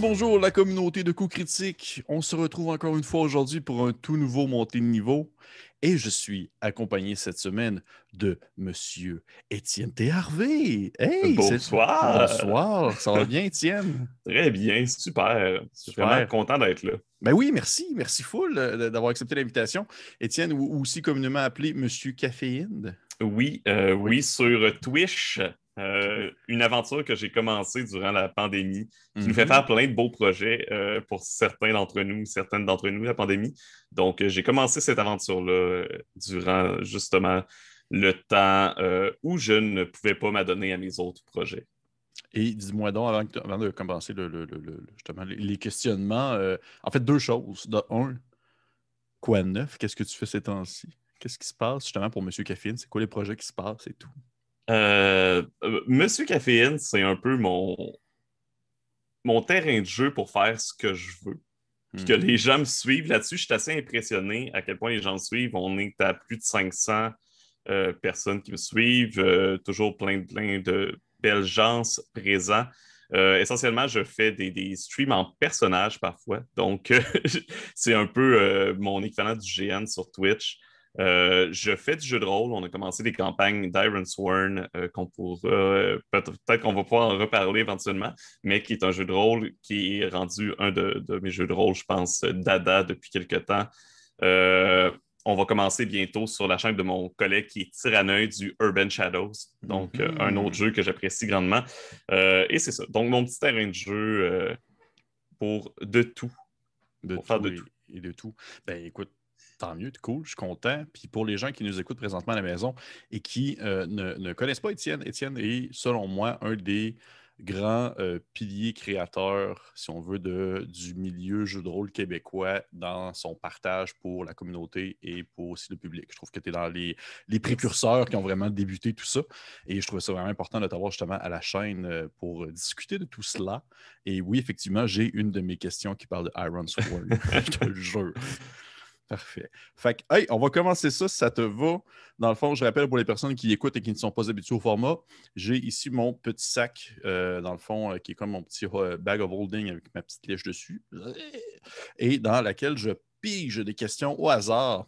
Bonjour la communauté de coups critiques. On se retrouve encore une fois aujourd'hui pour un tout nouveau montée de niveau. Et je suis accompagné cette semaine de Monsieur Étienne T. Harvey. Hey, Bonsoir! bonsoir. Ça va bien, Étienne? Très bien, super. Je suis vraiment Super. content d'être là. Ben oui, merci. Merci full d'avoir accepté l'invitation. Étienne, ou aussi communément appelé Monsieur Caféine. Oui, Oui. oui, sur Twitch, une aventure que j'ai commencée durant la pandémie, qui nous fait faire plein de beaux projets pour certaines d'entre nous, la pandémie. Donc, j'ai commencé cette aventure-là durant justement le temps où je ne pouvais pas m'adonner à mes autres projets. Et dis-moi donc, avant de commencer justement, les questionnements, en fait, deux choses. De un, quoi de neuf? Qu'est-ce que tu fais ces temps-ci? Qu'est-ce qui se passe justement pour Monsieur Caféine? C'est quoi les projets qui se passent et tout? Monsieur Caféine, c'est un peu mon terrain de jeu pour faire ce que je veux. Puis que les gens me suivent là-dessus, je suis assez impressionné à quel point les gens me suivent. On est à plus de 500 personnes qui me suivent, toujours plein de belles gens présents. Essentiellement, je fais des streams en personnage parfois. Donc, c'est un peu mon équivalent du GN sur Twitch. Je fais du jeu de rôle. On a commencé des campagnes d'Iron Sworn qu'on pourra, peut-être qu'on va pouvoir en reparler éventuellement, mais qui est un jeu de rôle qui est rendu un de mes jeux de rôle, je pense, dada depuis quelques temps. Euh, on va commencer bientôt sur la chaîne de mon collègue qui est Tyranneuil du Urban Shadows, donc un autre jeu que j'apprécie grandement. Et c'est ça. Donc, mon petit terrain de jeu pour de tout. De Pour faire tout de tout. et de tout. Ben écoute, tant mieux, cool, je suis content. Puis pour les gens qui nous écoutent présentement à la maison et qui ne connaissent pas Étienne, Étienne est, selon moi, un des grands piliers créateurs, si on veut, du milieu jeu de rôle québécois dans son partage pour la communauté et pour aussi le public. Je trouve que tu es dans les précurseurs qui ont vraiment débuté tout ça. Et je trouve ça vraiment important de t'avoir justement à la chaîne pour discuter de tout cela. Et oui, effectivement, j'ai une de mes questions qui parle de Iron Sworn. Je te le jure. Parfait. Fait que, hey, on va commencer ça si ça te va. Dans le fond, je rappelle pour les personnes qui écoutent et qui ne sont pas habituées au format, j'ai ici mon petit sac, dans le fond, qui est comme mon petit bag of holding avec ma petite lèche dessus, et dans laquelle je pige des questions au hasard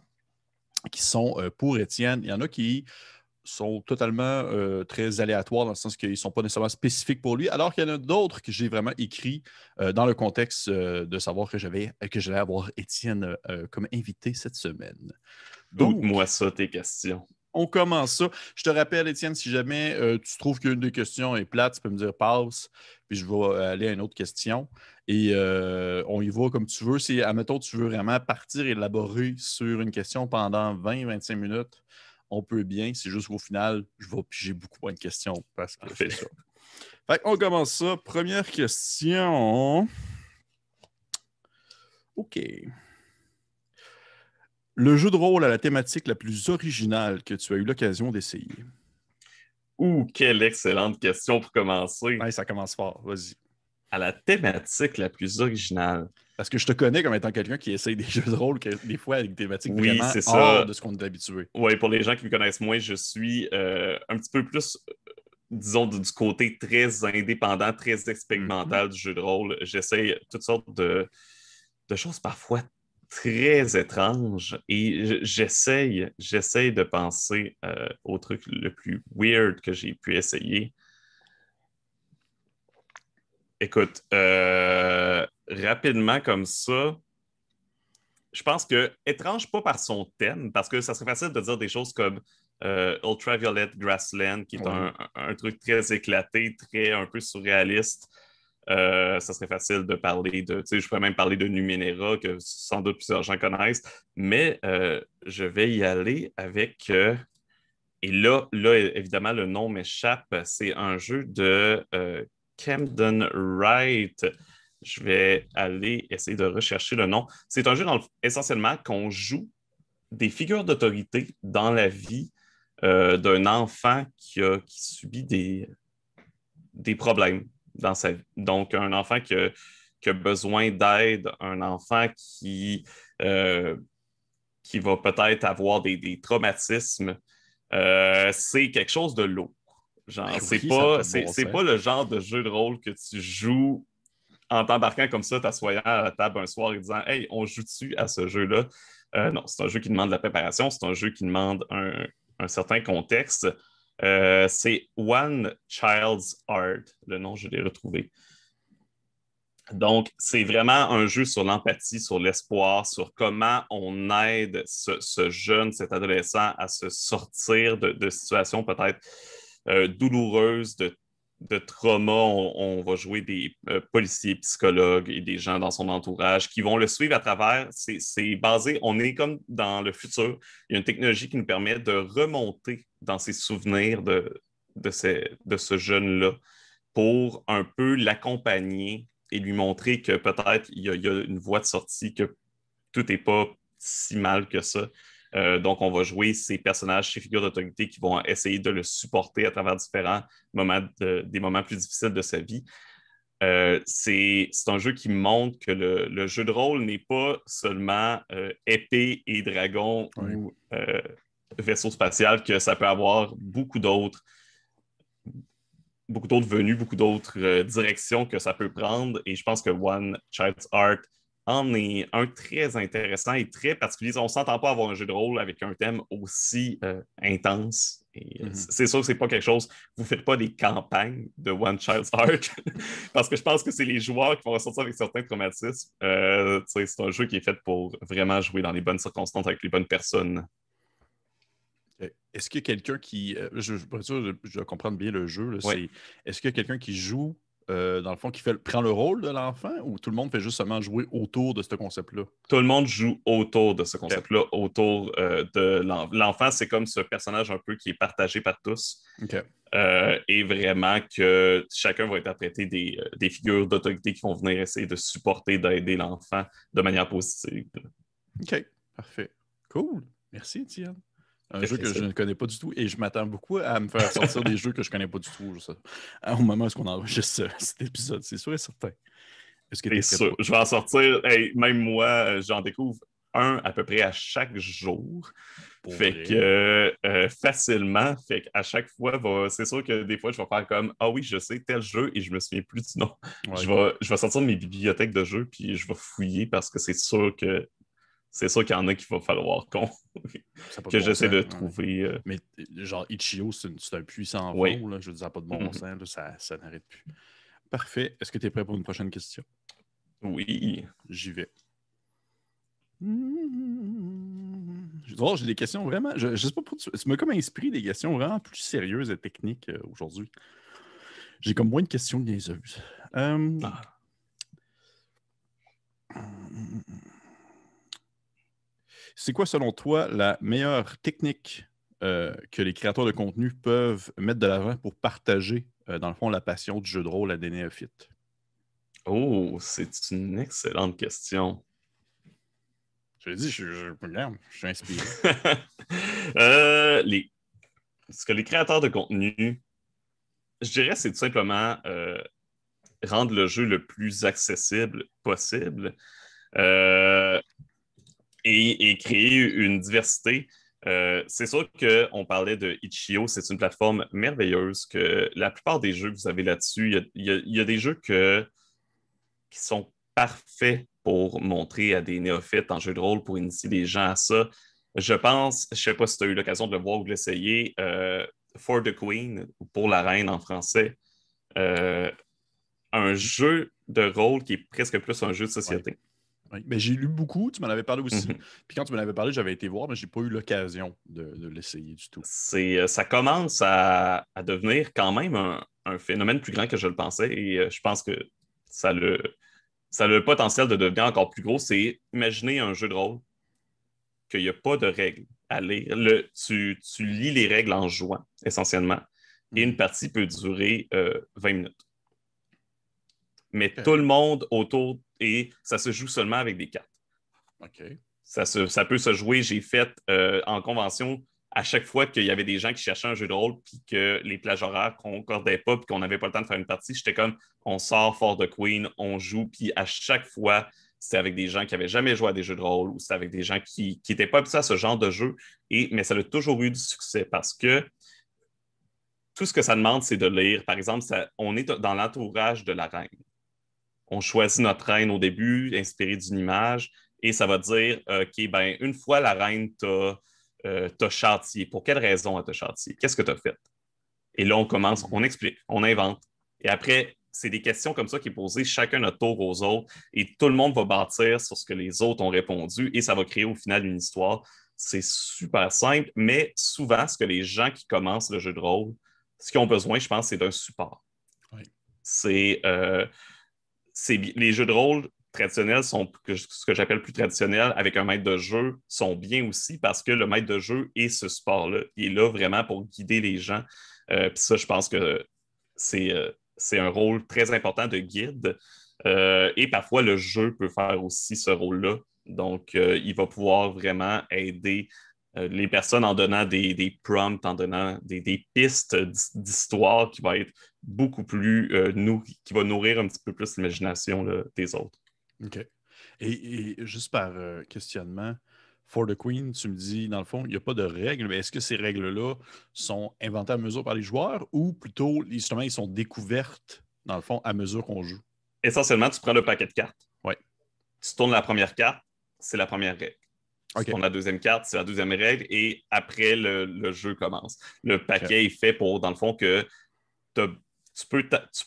qui sont pour Étienne. Il y en a qui sont totalement très aléatoires dans le sens qu'ils ne sont pas nécessairement spécifiques pour lui, alors qu'il y en a d'autres que j'ai vraiment écrits dans le contexte de savoir que j'allais avoir Étienne comme invité cette semaine. Donc, Moi ça, tes questions. on commence ça. Je te rappelle, Étienne, si jamais tu trouves qu'une des questions est plate, tu peux me dire passe, puis je vais aller à une autre question. Et on y va comme tu veux. Si, admettons, tu veux vraiment partir élaborer sur une question pendant 20-25 minutes, on peut bien. C'est juste qu'au final, je vais piger beaucoup moins de questions parce que Parfait. c'est ça. Fait on commence ça. Première question. OK. Le jeu de rôle à la thématique la plus originale que tu as eu l'occasion d'essayer. Quelle excellente question pour commencer. Ouais, ça commence fort. Vas-y. À la thématique la plus originale. Parce que je te connais comme étant quelqu'un qui essaye des jeux de rôle, des fois avec des thématiques Oui, vraiment c'est hors ça. de ce qu'on est habitué. Oui, pour les gens qui me connaissent moins, je suis un petit peu plus, disons, du côté très indépendant, très expérimental du jeu de rôle. J'essaye toutes sortes de choses parfois très étranges et j'essaye de penser au truc le plus weird que j'ai pu essayer. Écoute, rapidement comme ça, je pense que étrange pas par son thème, parce que ça serait facile de dire des choses comme Ultraviolet Grassland, qui est Oui. un truc très éclaté, très un peu surréaliste. Ça serait facile de parler de, tu sais, je pourrais même parler de Numenera, que sans doute plusieurs gens connaissent, mais je vais y aller avec, et là, évidemment, le nom m'échappe, c'est un jeu de Camden Wright. Je vais aller essayer de rechercher le nom. C'est un jeu essentiellement qu'on joue des figures d'autorité dans la vie d'un enfant qui subit des problèmes dans sa vie. Donc, un enfant qui a besoin d'aide, un enfant euh, qui va peut-être avoir des traumatismes, c'est quelque chose de lourd. Genre, Oui, ça n'a pas de bon c'est sens. pas le genre de jeu de rôle que tu joues en t'embarquant comme ça, t'assoyant à la table un soir et disant Hey, on joue-tu à ce jeu-là? Non, c'est un jeu qui demande de la préparation, c'est un jeu qui demande un certain contexte. C'est One Child's Art, le nom, je l'ai retrouvé. Donc, c'est vraiment un jeu sur l'empathie, sur l'espoir, sur comment on aide ce jeune, cet adolescent à se sortir de situations peut-être douloureuses, de trauma. On va jouer des policiers, psychologues et des gens dans son entourage qui vont le suivre à travers. C'est basé, on est comme dans le futur. Il y a une technologie qui nous permet de remonter dans ses souvenirs de ce jeune-là pour un peu l'accompagner et lui montrer que peut-être il y a une voie de sortie, que tout n'est pas si mal que ça. Donc, on va jouer ces personnages, ces figures d'autorité qui vont essayer de le supporter à travers différents moments, des moments plus difficiles de sa vie. C'est un jeu qui montre que le jeu de rôle n'est pas seulement épée et dragon Oui. ou vaisseau spatial, que ça peut avoir beaucoup d'autres venues, beaucoup d'autres directions que ça peut prendre. Et je pense que One Child's Art en est un très intéressant et très particulier. On ne s'entend pas avoir un jeu de rôle avec un thème aussi intense. Et c'est sûr que ce n'est pas quelque chose. Vous ne faites pas des campagnes de One Child's Art parce que je pense que c'est les joueurs qui vont ressortir avec certains traumatismes. C'est un jeu qui est fait pour vraiment jouer dans les bonnes circonstances avec les bonnes personnes. Est-ce qu'il y a quelqu'un qui. Pour être sûr, je dois comprendre bien le jeu. Là, Oui. est-ce qu'il y a quelqu'un qui joue, dans le fond, prend le rôle de l'enfant ou tout le monde fait juste seulement jouer autour de ce concept-là? Tout le monde joue autour de ce OK. concept-là, autour de l'enfant. C'est comme ce personnage un peu qui est partagé par tous. OK. Et vraiment que chacun va interpréter des figures d'autorité qui vont venir essayer de supporter, d'aider l'enfant de manière positive. OK. Parfait. Cool. Merci, Étienne. Un Fait jeu que que ça. je ne connais pas du tout et je m'attends beaucoup à me faire sortir des jeux que je ne connais pas du tout au moment où on enregistre cet épisode. C'est sûr et certain. Est-ce que tu C'est es prêt sûr. pour. Je vais en sortir. Hey, même moi, j'en découvre un à peu près à chaque jour. Pour Fait vrai? que facilement, fait qu'à chaque fois, c'est sûr que des fois, je vais faire comme Ah oui, je sais tel jeu et je me souviens plus du nom. Ouais. Je vais sortir de mes bibliothèques de jeux puis je vais fouiller parce que c'est sûr qu'il y en a qu'il va falloir Ça n'a pas de que bon j'essaie sens. de Ouais. trouver. Mais genre, Ichio, c'est un puissant Oui. front. Là. Je veux dire, ça n'a pas de bon Mhm. sens. Là. Ça n'arrête plus. Parfait. Est-ce que tu es prêt pour une prochaine question? Oui. J'y vais. Oh, j'ai des questions vraiment. Je sais pas pourquoi tu m'as comme inspiré des questions vraiment plus sérieuses et techniques aujourd'hui. J'ai comme moins de questions niaiseuses. Ah. C'est quoi, selon toi, la meilleure technique que les créateurs de contenu peuvent mettre de l'avant pour partager, dans le fond, la passion du jeu de rôle à des néophytes? Oh, c'est une excellente question. Je l'ai dit, regarde, je suis inspiré. Euh, les, Ce que les créateurs de contenu, je dirais, c'est tout simplement rendre le jeu le plus accessible possible euh, et créer une diversité. C'est sûr qu'on parlait de Itch.io, c'est une plateforme merveilleuse que la plupart des jeux que vous avez là-dessus, il y a des jeux qui sont parfaits pour montrer à des néophytes en jeu de rôle, pour initier les gens à ça. Je pense, je ne sais pas si tu as eu l'occasion de le voir ou de l'essayer, For the Queen, ou Pour la Reine en français, euh, un jeu de rôle qui est presque plus un jeu de Oui. société. Oui. Mais j'ai lu beaucoup, tu m'en avais parlé aussi. Mhm. Puis quand tu m'en avais parlé, j'avais été voir, mais j'ai pas eu l'occasion de l'essayer du tout. Ça commence à devenir quand même un phénomène plus grand que je le pensais et je pense que ça ça a le potentiel de devenir encore plus gros. C'est imaginer un jeu de rôle qu'il n'y a pas de règles à lire. Tu lis les règles en jouant, essentiellement. Et une Mhm. partie peut durer 20 minutes. Mais tout OK. le monde autour, et ça se joue seulement avec des cartes. OK. ça peut se jouer. J'ai fait en convention, à chaque fois qu'il y avait des gens qui cherchaient un jeu de rôle puis que les plages horaires ne concordaient pas puis qu'on n'avait pas le temps de faire une partie, j'étais comme, on sort For the Queen, on joue, puis à chaque fois, c'était avec des gens qui n'avaient jamais joué à des jeux de rôle ou c'était avec des gens qui n'étaient pas habitués à ce genre de jeu. Mais ça a toujours eu du succès parce que tout ce que ça demande, c'est de lire. Par exemple, on est dans l'entourage de la reine. On choisit notre reine au début, inspiré d'une image, et ça va dire, OK, ben, une fois la reine t'a châtié. Pour quelle raison elle t'a châtié? Qu'est-ce que tu as fait? Et là, on commence, on explique, on invente. Et après, c'est des questions comme ça qui sont posées chacun notre tour aux autres, et tout le monde va bâtir sur ce que les autres ont répondu, et ça va créer au final une histoire. C'est super simple, mais souvent, ce que les gens qui commencent le jeu de rôle, ce qu'ils ont besoin, je pense, c'est d'un support. Oui. C'est les jeux de rôle traditionnels sont ce que j'appelle plus traditionnels avec un maître de jeu sont bien aussi parce que le maître de jeu est ce support-là. Il est là vraiment pour guider les gens. Puis ça, je pense que c'est un rôle très important de guide. Et parfois, le jeu peut faire aussi ce rôle-là. Donc, il va pouvoir vraiment aider les personnes en donnant des prompts, en donnant des pistes d'histoire qui va être beaucoup plus qui va nourrir un petit peu plus l'imagination des autres. OK. Et juste par questionnement, For the Queen, tu me dis, dans le fond, il n'y a pas de règles, mais est-ce que ces règles-là sont inventées à mesure par les joueurs ou plutôt, justement, ils sont découvertes, dans le fond, à mesure qu'on joue? Essentiellement, tu prends le paquet de cartes, Oui. tu tournes la première carte, c'est la première règle. Tu OK. tournes la deuxième carte, c'est la deuxième règle, et après, le jeu commence. Le paquet est fait pour, dans le fond, que tu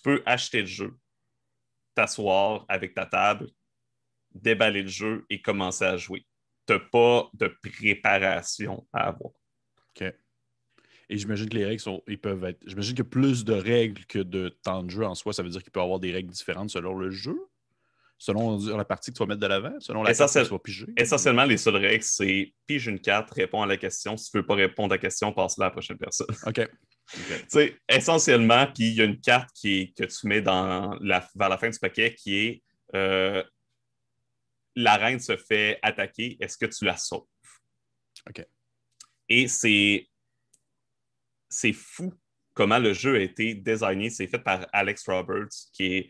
peux acheter le jeu, t'asseoir avec ta table, déballer le jeu et commencer à jouer. Tu n'as pas de préparation à avoir. OK. Et j'imagine que les règles ils peuvent être. J'imagine qu'il y a plus de règles que de temps de jeu en soi. Ça veut dire qu'il peut y avoir des règles différentes selon le jeu, selon la partie que tu vas mettre de l'avant, selon la carte que tu vas piger. Essentiellement, les seules règles, c'est pige une carte, réponds à la question. Si tu ne veux pas répondre à la question, passe-la à la prochaine personne. OK. Essentiellement, puis il y a une carte que tu mets vers la fin du paquet qui est la reine se fait attaquer, est-ce que tu la sauves? OK. Et c'est fou comment le jeu a été designé. C'est fait par Alex Roberts, qui est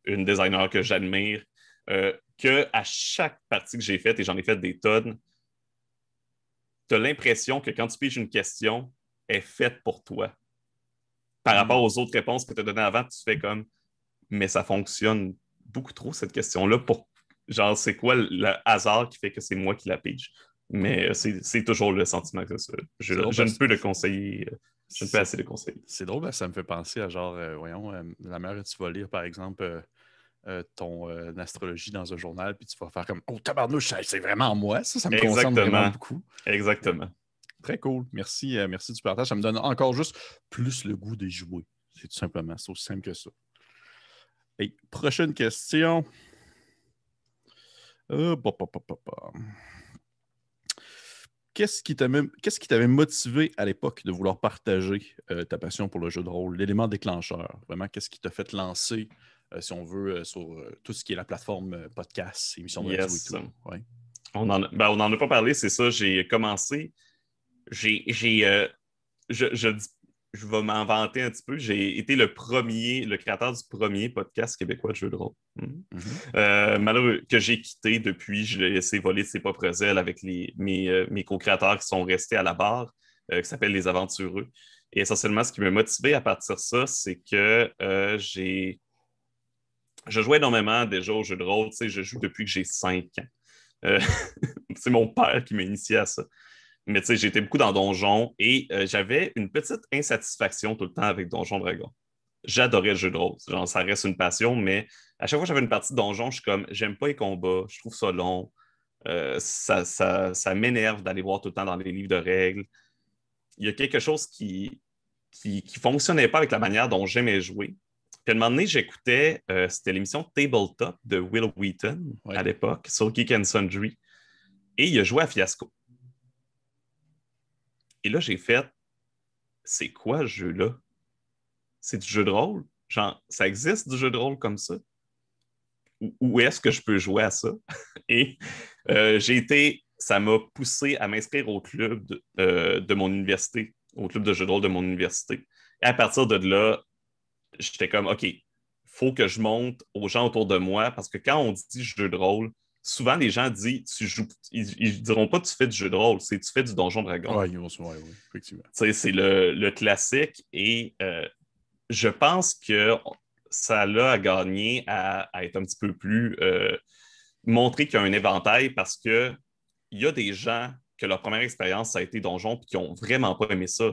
une designer que j'admire, que à chaque partie que j'ai faite, et j'en ai fait des tonnes, tu as l'impression que quand tu piges une question, elle est faite pour toi. Par rapport aux autres réponses que tu as données avant, tu fais comme, mais ça fonctionne beaucoup trop, cette question-là. Genre, c'est quoi le hasard qui fait que c'est moi qui la pige? Mais c'est toujours le sentiment que ça. Je ne peux le conseiller. Je ne peux assez le conseiller. C'est drôle, ça me fait penser à genre, voyons, la mère, tu vas lire, par exemple, ton astrologie dans un journal, puis tu vas faire comme, oh, tabarnouche, c'est vraiment moi, ça me concerne vraiment beaucoup. Exactement. Très cool. Merci, merci du partage. Ça me donne encore juste plus le goût de jouer. C'est tout simplement, c'est aussi simple que ça. Et prochaine question. Euh, bah, bah, bah, bah, bah. Qu'est-ce qui t'avait motivé à l'époque de vouloir partager ta passion pour le jeu de rôle, l'élément déclencheur? Vraiment, qu'est-ce qui t'a fait lancer, si on veut, sur tout ce qui est la plateforme podcast, émission de radio et Yes. tout? Ouais. On n'en a pas parlé, c'est ça. J'ai commencé. J'ai je je vais m'en vanter un petit peu. J'ai été le créateur du premier podcast québécois de jeux de rôle. Malheureux que j'ai quitté depuis, je l'ai laissé voler de ses propres ailes avec mes co-créateurs qui sont restés à la barre, qui s'appellent Les Aventureux. Et essentiellement, ce qui m'a motivé à partir de ça, c'est que je jouais énormément déjà aux jeux de rôle. Tu sais, je joue depuis que j'ai 5 ans. Euh, c'est mon père qui m'a initié à ça. Mais tu sais, j'étais beaucoup dans Donjon et j'avais une petite insatisfaction tout le temps avec Donjon Dragon. J'adorais le jeu de rôle. Genre, ça reste une passion, mais à chaque fois que j'avais une partie de Donjon, je suis comme, j'aime pas les combats, je trouve ça long. Ça m'énerve d'aller voir tout le temps dans les livres de règles. Il y a quelque chose qui fonctionnait pas avec la manière dont j'aimais jouer. Puis à un moment donné, j'écoutais, c'était l'émission Tabletop de Will Wheaton à Ouais. l'époque sur Geek and Sundry. Et il a joué à Fiasco. Et là, j'ai fait, c'est quoi ce jeu-là? C'est du jeu de rôle? Genre, ça existe du jeu de rôle comme ça? où est-ce que je peux jouer à ça? Et ça m'a poussé à m'inscrire au club de mon université, au club de jeux de rôle de mon université. Et à partir de là, j'étais comme, OK, faut que je montre aux gens autour de moi, parce que quand on dit jeu de rôle, souvent les gens disent, ils diront pas tu fais du jeu de rôle, c'est tu fais du Donjon Dragon. Ouais, ils vont se voir, oui, effectivement. C'est le classique et je pense que ça l'a à gagner à être un petit peu plus montrer qu'il y a un éventail parce que il y a des gens que leur première expérience, ça a été Donjon et qui n'ont vraiment pas aimé ça.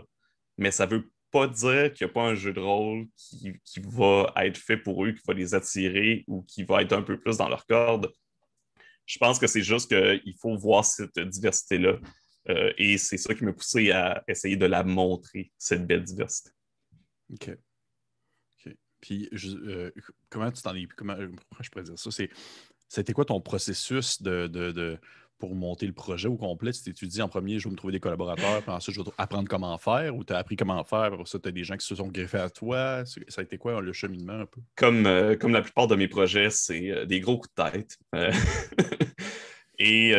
Mais ça ne veut pas dire qu'il n'y a pas un jeu de rôle qui va être fait pour eux, qui va les attirer ou qui va être un peu plus dans leur corde. Je pense que c'est juste qu'il faut voir cette diversité-là. Et c'est ça qui m'a poussé à essayer de la montrer, cette belle diversité. OK. Puis, comment tu t'en es... Comment je pourrais dire ça? C'était quoi ton processus pour monter le projet au complet? Tu t'es dit en premier, je vais me trouver des collaborateurs, puis ensuite, je vais apprendre comment faire, ou tu as appris comment faire, pour ça, tu as des gens qui se sont greffés à toi. Ça a été quoi le cheminement un peu? Comme la plupart de mes projets, c'est des gros coups de tête. Et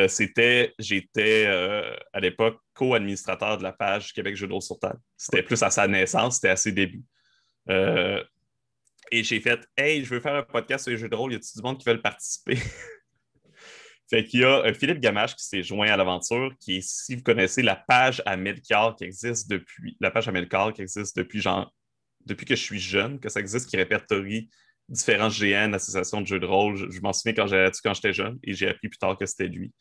j'étais à l'époque co-administrateur de la page Québec Jeux de rôle sur table. C'était plus à sa naissance, c'était à ses débuts. Et j'ai fait Hey, je veux faire un podcast sur les jeux de rôle, y a-t-il du monde qui veut participer? Fait qu'il y a Philippe Gamache qui s'est joint à l'aventure, qui est, si vous connaissez, la page à Melcar qui existe depuis depuis que je suis jeune, que ça existe, qui répertorie différents GN, associations de jeux de rôle. Je m'en souviens quand j'étais jeune et j'ai appris plus tard que c'était lui.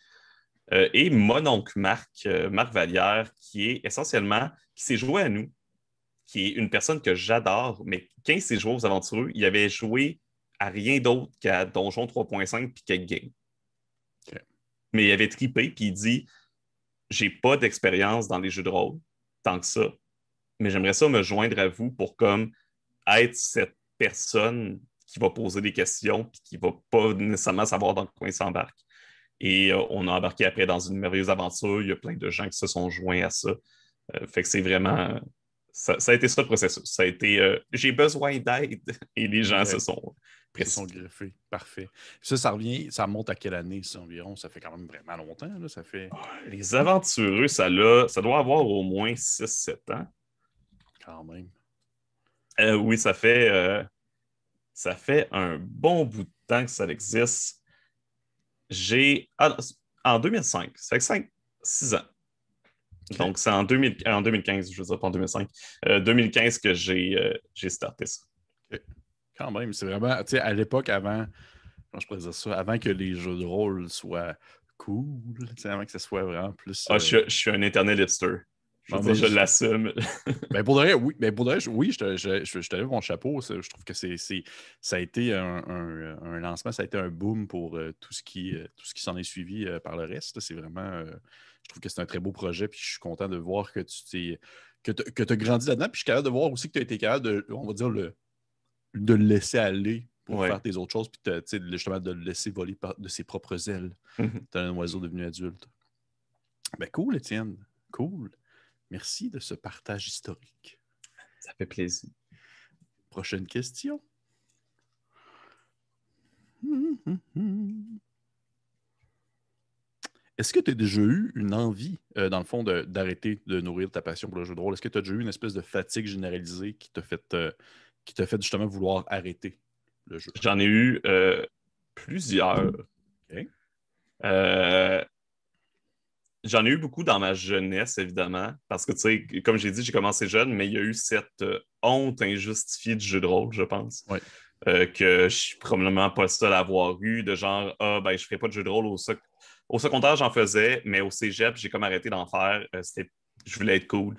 Et mon oncle Marc Vallière, qui s'est joué à nous, qui est une personne que j'adore, mais quand il s'est joué aux aventureux, il avait joué à rien d'autre qu'à Donjon 3.5 puis qu'à Game. Okay. Mais il avait trippé, puis il dit j'ai pas d'expérience dans les jeux de rôle, tant que ça, mais j'aimerais ça me joindre à vous pour comme être cette personne qui va poser des questions puis qui va pas nécessairement savoir dans quoi il s'embarque. Et on a embarqué après dans une merveilleuse aventure. Il y a plein de gens qui se sont joints à ça. Fait que c'est vraiment... Ça a été ça le processus. Ça a été j'ai besoin d'aide et les gens se sont greffés. Parfait. Ça remonte à quelle année, ça, environ? Ça fait quand même vraiment longtemps, là. Ça fait... Les aventureux, ça doit avoir au moins 6-7 ans. Quand même. Oui, ça fait un bon bout de temps que ça existe. En 2005, ça fait 6 ans. Okay. Donc, c'est en 2015, je veux dire, pas en 2005. 2015 que j'ai starté ça. Okay. Quand même, c'est vraiment, tu sais, à l'époque, avant que les jeux de rôle soient cool, avant que ça soit vraiment plus... Je suis un éternel hipster. Je l'assume. Pour de vrai, oui. Je te lève mon chapeau. Je trouve que ça a été un lancement, ça a été un boom pour tout ce qui s'en est suivi par le reste. C'est vraiment... je trouve que c'est un très beau projet, puis je suis content de voir que tu as grandi là-dedans, puis je suis capable de voir aussi que tu as été capable de, on va dire, de le laisser aller pour faire tes autres choses, puis justement de le laisser voler de ses propres ailes. T'es un oiseau devenu adulte. Cool, Étienne. Cool. Merci de ce partage historique. Ça fait plaisir. Prochaine question. Est-ce que tu as déjà eu une envie, dans le fond, d'arrêter de nourrir ta passion pour le jeu de rôle? Est-ce que tu as déjà eu une espèce de fatigue généralisée qui t'a fait justement vouloir arrêter le jeu? J'en ai eu plusieurs. Okay. J'en ai eu beaucoup dans ma jeunesse, évidemment, parce que, tu sais, comme j'ai dit, j'ai commencé jeune, mais il y a eu cette honte injustifiée du jeu de rôle, je pense. Ouais. Que je suis probablement pas le seul à avoir eu, de genre, je ferai pas de jeu de rôle au secondaire, j'en faisais, mais au cégep, j'ai comme arrêté d'en faire. Je voulais être cool.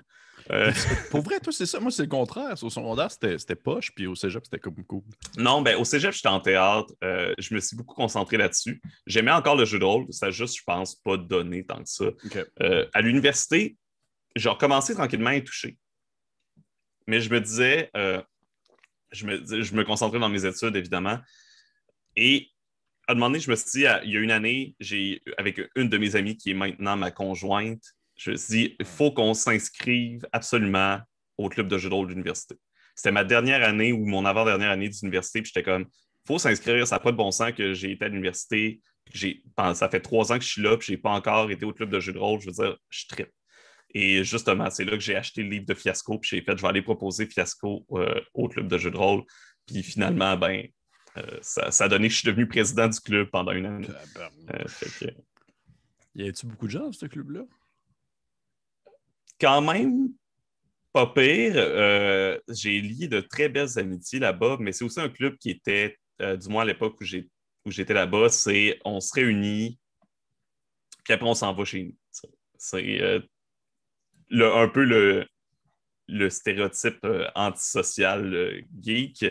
Pour vrai, toi, c'est ça. Moi, c'est le contraire. Au secondaire, c'était poche, puis au cégep, c'était comme cool. Non, au cégep, j'étais en théâtre. Je me suis beaucoup concentré là-dessus. J'aimais encore le jeu de rôle. Ça a juste, je pense, pas donné tant que ça. Okay. À l'université, j'ai recommencé tranquillement à y toucher. Mais je me disais, je me concentrais dans mes études, évidemment. Et à un moment donné, je me suis dit, il y a une année, avec une de mes amies qui est maintenant ma conjointe, je me suis dit, il faut qu'on s'inscrive absolument au club de jeux de rôle de l'université. C'était ma dernière année ou mon avant-dernière année d'université, puis j'étais comme, faut s'inscrire. Ça n'a pas de bon sens que j'ai été à l'université. Ça fait 3 ans que je suis là, puis je n'ai pas encore été au club de jeux de rôle. Je veux dire, je trippe. Et justement, c'est là que j'ai acheté le livre de Fiasco, puis j'ai fait, je vais aller proposer Fiasco au club de jeux de rôle. Puis finalement, ça a donné que je suis devenu président du club pendant 1 année. Y a-t-il beaucoup de gens dans ce club-là? Quand même, pas pire. J'ai lié de très belles amitiés là-bas, mais c'est aussi un club qui était, du moins à l'époque où j'étais là-bas, on se réunit, puis après on s'en va chez nous. C'est un peu le stéréotype antisocial geek.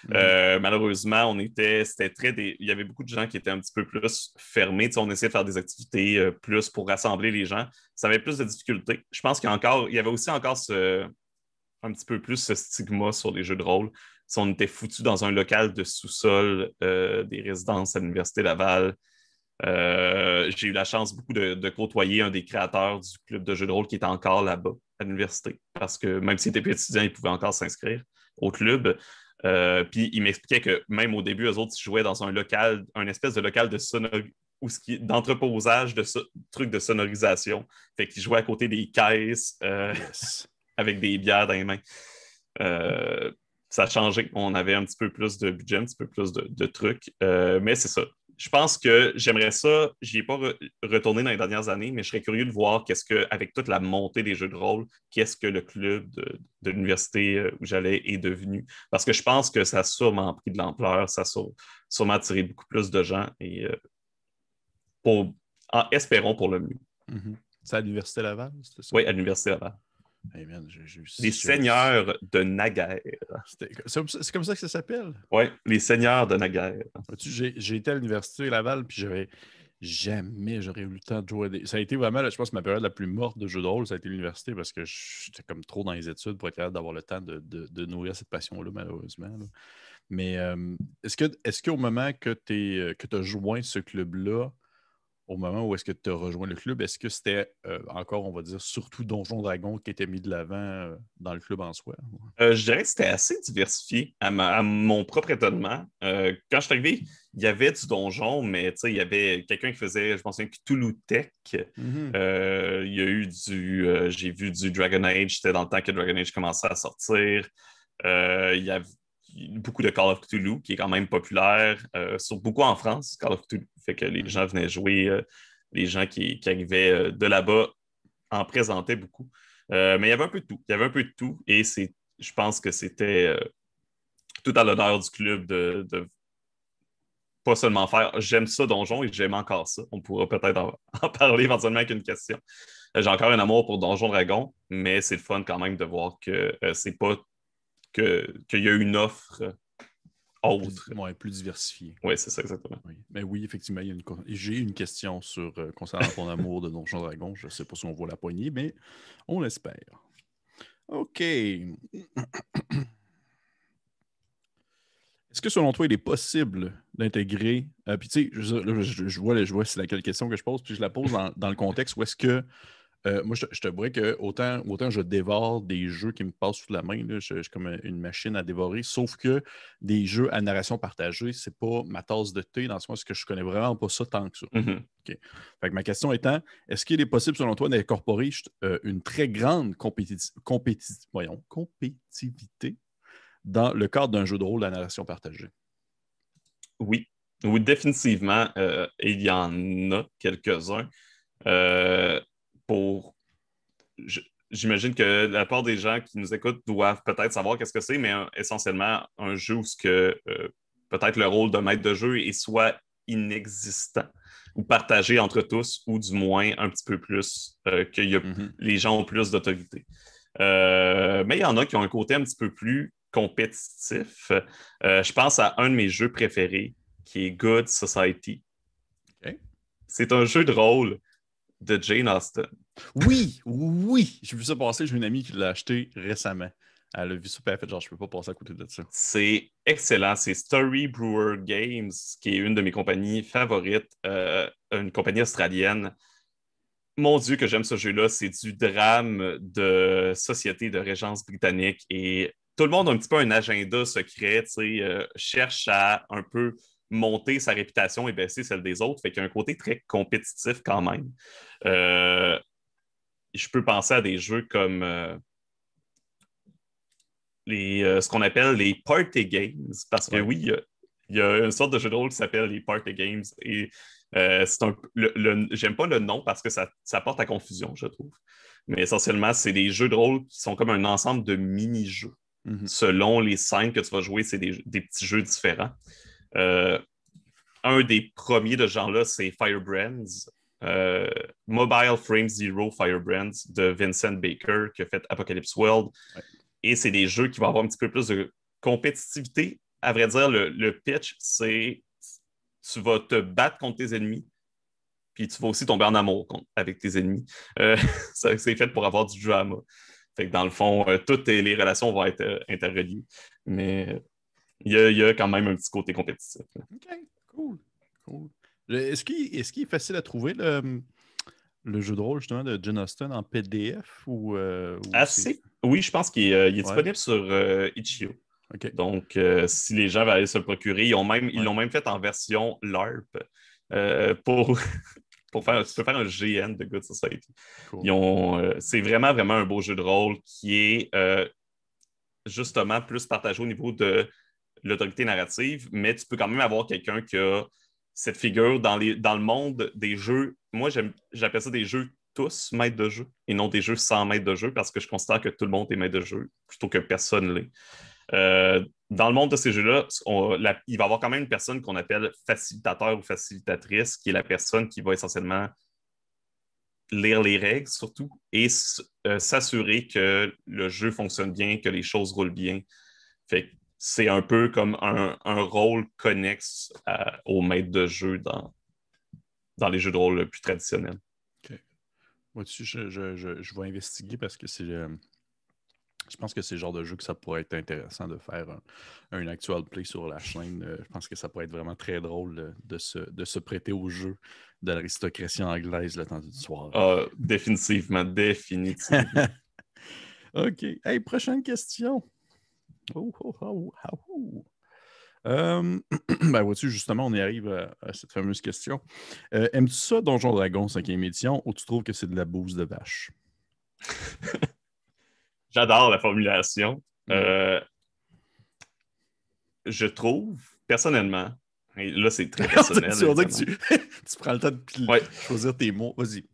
Malheureusement, il y avait beaucoup de gens qui étaient un petit peu plus fermés. On essayait de faire des activités plus pour rassembler les gens. Ça avait plus de difficultés. Je pense il y avait aussi encore un petit peu plus ce stigma sur les jeux de rôle. Si on était foutu dans un local de sous-sol des résidences à l'Université Laval. J'ai eu la chance beaucoup de côtoyer un des créateurs du club de jeux de rôle qui était encore là-bas à l'université. Parce que même s'il était plus étudiant, il pouvait encore s'inscrire au club. Puis il m'expliquait que même au début, eux autres, ils jouaient dans un espèce de local d'entreposage de trucs de sonorisation. Fait qu'ils jouaient à côté des caisses avec des bières dans les mains. Ça a changé. On avait un petit peu plus de budget, un petit peu plus de trucs. Mais c'est ça. Je pense que j'aimerais ça. J'y ai pas retourné dans les dernières années, mais je serais curieux de voir avec toute la montée des jeux de rôle, qu'est-ce que le club de l'université où j'allais est devenu. Parce que je pense que ça a sûrement pris de l'ampleur, ça a sûrement attiré beaucoup plus de gens et espérons pour le mieux. Mm-hmm. C'est à l'Université Laval, c'était ça? Oui, à l'Université Laval. Hey man, les seigneurs de Naguère. C'est comme ça que ça s'appelle? Oui, les seigneurs de Naguère. J'ai été à l'Université Laval, puis jamais j'aurais eu le temps de jouer. Ça a été vraiment, je pense, ma période la plus morte de jeu de rôle, ça a été l'université, parce que j'étais comme trop dans les études pour être capable d'avoir le temps de nourrir cette passion-là, malheureusement. Là. Mais est-ce qu'au moment que tu as joint ce club-là, au moment où est-ce que tu as rejoint le club, est-ce que c'était encore, on va dire, surtout Donjon Dragon qui était mis de l'avant dans le club en soi? Je dirais que c'était assez diversifié à mon propre étonnement. Quand je suis arrivé, il y avait du donjon, mais il y avait quelqu'un qui faisait, je pense, un Cthulhu Tech. Il y a eu j'ai vu du Dragon Age, c'était dans le temps que Dragon Age commençait à sortir. Il y avait beaucoup de Call of Cthulhu, qui est quand même populaire, beaucoup en France, Call of Cthulhu. Fait que les gens venaient jouer, les gens qui arrivaient de là-bas en présentaient beaucoup. Mais il y avait un peu de tout. Il y avait un peu de tout et je pense que c'était tout à l'honneur du club de pas seulement faire j'aime ça Donjon et j'aime encore ça. On pourra peut-être en parler éventuellement avec une question. J'ai encore un amour pour Donjon Dragon, mais c'est le fun quand même de voir que c'est pas qu'il y a une offre autre. Plus diversifiée. Oui, c'est ça, exactement. Oui. Mais oui, effectivement, j'ai une question concernant ton amour de Donjon Dragon. Je ne sais pas si on voit la poignée, mais on l'espère. OK. Est-ce que selon toi, il est possible d'intégrer. Puis tu sais, je vois c'est laquelle question que je pose, puis je la pose dans le contexte où est-ce que. Moi, je te dirais que autant je dévore des jeux qui me passent sous la main, là, je suis comme une machine à dévorer, sauf que des jeux à narration partagée, c'est pas ma tasse de thé, dans le sens que je connais vraiment pas ça tant que ça. Mm-hmm. Okay. Fait que ma question étant, est-ce qu'il est possible, selon toi, d'incorporer une très grande compétitivité dans le cadre d'un jeu de rôle à narration partagée? Oui. Oui, définitivement, il y en a quelques-uns. J'imagine que la part des gens qui nous écoutent doivent peut-être savoir qu'est-ce que c'est, mais essentiellement un jeu où peut-être le rôle de maître de jeu est soit inexistant ou partagé entre tous, ou du moins un petit peu plus, les gens ont plus d'autorité. Mais il y en a qui ont un côté un petit peu plus compétitif. Je pense à un de mes jeux préférés, qui est Good Society. Okay. C'est un jeu de rôle de Jane Austen. Oui, j'ai vu ça passer. J'ai une amie qui l'a acheté récemment. Elle a vu ça, puis elle a fait genre, je peux pas passer à côté de ça. C'est excellent. C'est Story Brewer Games, qui est une de mes compagnies favorites, une compagnie australienne. Mon Dieu, que j'aime ce jeu-là. C'est du drame de société de régence britannique et tout le monde a un petit peu un agenda secret, tu sais, cherche à un peu monter sa réputation et baisser celle des autres. Fait qu'il y a un côté très compétitif quand même. Je peux penser à des jeux comme ce qu'on appelle les party games. Parce que oui, il y a une sorte de jeu de rôle qui s'appelle les party games. Et j'aime pas le nom parce que ça porte à confusion, je trouve. Mais essentiellement, c'est des jeux de rôle qui sont comme un ensemble de mini-jeux. Selon les scènes que tu vas jouer, c'est des petits jeux différents. Un des premiers de ce genre-là, c'est Firebrands. Mobile Frame Zero Firebrands de Vincent Baker qui a fait Apocalypse World. Ouais. Et c'est des jeux qui vont avoir un petit peu plus de compétitivité. À vrai dire, le pitch, c'est tu vas te battre contre tes ennemis, puis tu vas aussi tomber en amour avec tes ennemis. C'est fait pour avoir du drama. Fait que dans le fond, toutes les relations vont être interreliées. Mais il y a quand même un petit côté compétitif. OK, cool. Est-ce qu'il est facile à trouver, le jeu de rôle, justement, de Jane Austen en PDF ou Assez. Oui, je pense qu'il est disponible sur Itch.io. Okay. Donc, si les gens veulent aller se le procurer, ils l'ont même fait en version LARP pour faire, tu peux faire un GN de Good Society. Cool. C'est vraiment, vraiment un beau jeu de rôle qui est justement plus partagé au niveau de l'autorité narrative, mais tu peux quand même avoir quelqu'un qui a cette figure dans le monde des jeux. Moi, j'appelle ça des jeux tous maîtres de jeu et non des jeux sans maître de jeu parce que je considère que tout le monde est maître de jeu plutôt que personne l'est. Dans le monde de ces jeux-là, il va y avoir quand même une personne qu'on appelle facilitateur ou facilitatrice, qui est la personne qui va essentiellement lire les règles surtout et s'assurer que le jeu fonctionne bien, que les choses roulent bien. Fait que c'est un peu comme un rôle connexe au maître de jeu dans les jeux de rôle plus traditionnels. OK. Moi, je vais investiguer parce que c'est... je pense que c'est le genre de jeu que ça pourrait être intéressant de faire un actual play sur la chaîne. Je pense que ça pourrait être vraiment très drôle de se prêter au jeu de l'aristocratie anglaise le temps du soir. Définitivement. OK. Hey, prochaine question. Ben, vois-tu, justement, on y arrive à cette fameuse question. Aimes-tu ça, Donjon Dragon 5e édition, ou tu trouves que c'est de la bouse de vache? J'adore la formulation. Je trouve, personnellement, et là, c'est très personnel. Tu vas dire que tu prends le temps de choisir tes mots. Vas-y.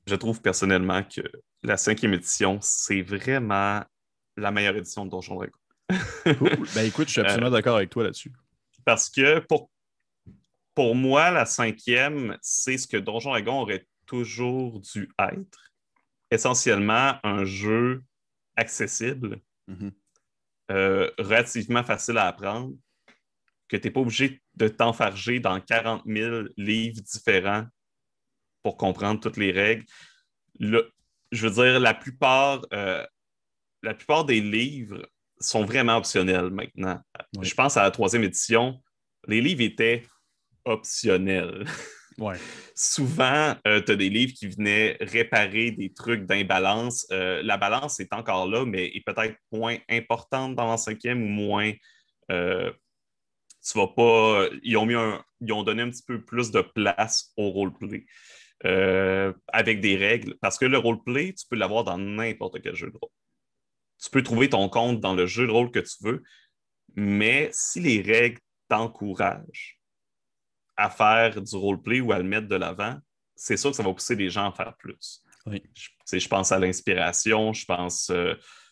Je trouve personnellement que la 5e édition, c'est vraiment la meilleure édition de Donjon Dragon. Cool. Ben écoute, je suis absolument d'accord avec toi là-dessus. Parce que pour moi, la 5e, c'est ce que Donjon Dragon aurait toujours dû être. Essentiellement, un jeu accessible, relativement facile à apprendre, que tu n'es pas obligé de t'enfarger dans 40 000 livres différents pour comprendre toutes les règles. Je veux dire, la plupart des livres sont vraiment optionnels maintenant. Oui. Je pense à la 3e édition, les livres étaient optionnels. Ouais. Souvent, tu as des livres qui venaient réparer des trucs d'imbalance. La balance est encore là, mais est peut-être moins importante dans la 5e ou moins... tu vas pas... Ils ont donné un petit peu plus de place au roleplay. Avec des règles. Parce que le roleplay, tu peux l'avoir dans n'importe quel jeu de rôle. Tu peux trouver ton compte dans le jeu de rôle que tu veux, mais si les règles t'encouragent à faire du roleplay ou à le mettre de l'avant, c'est sûr que ça va pousser les gens à faire plus. Oui. Je pense à l'inspiration, je pense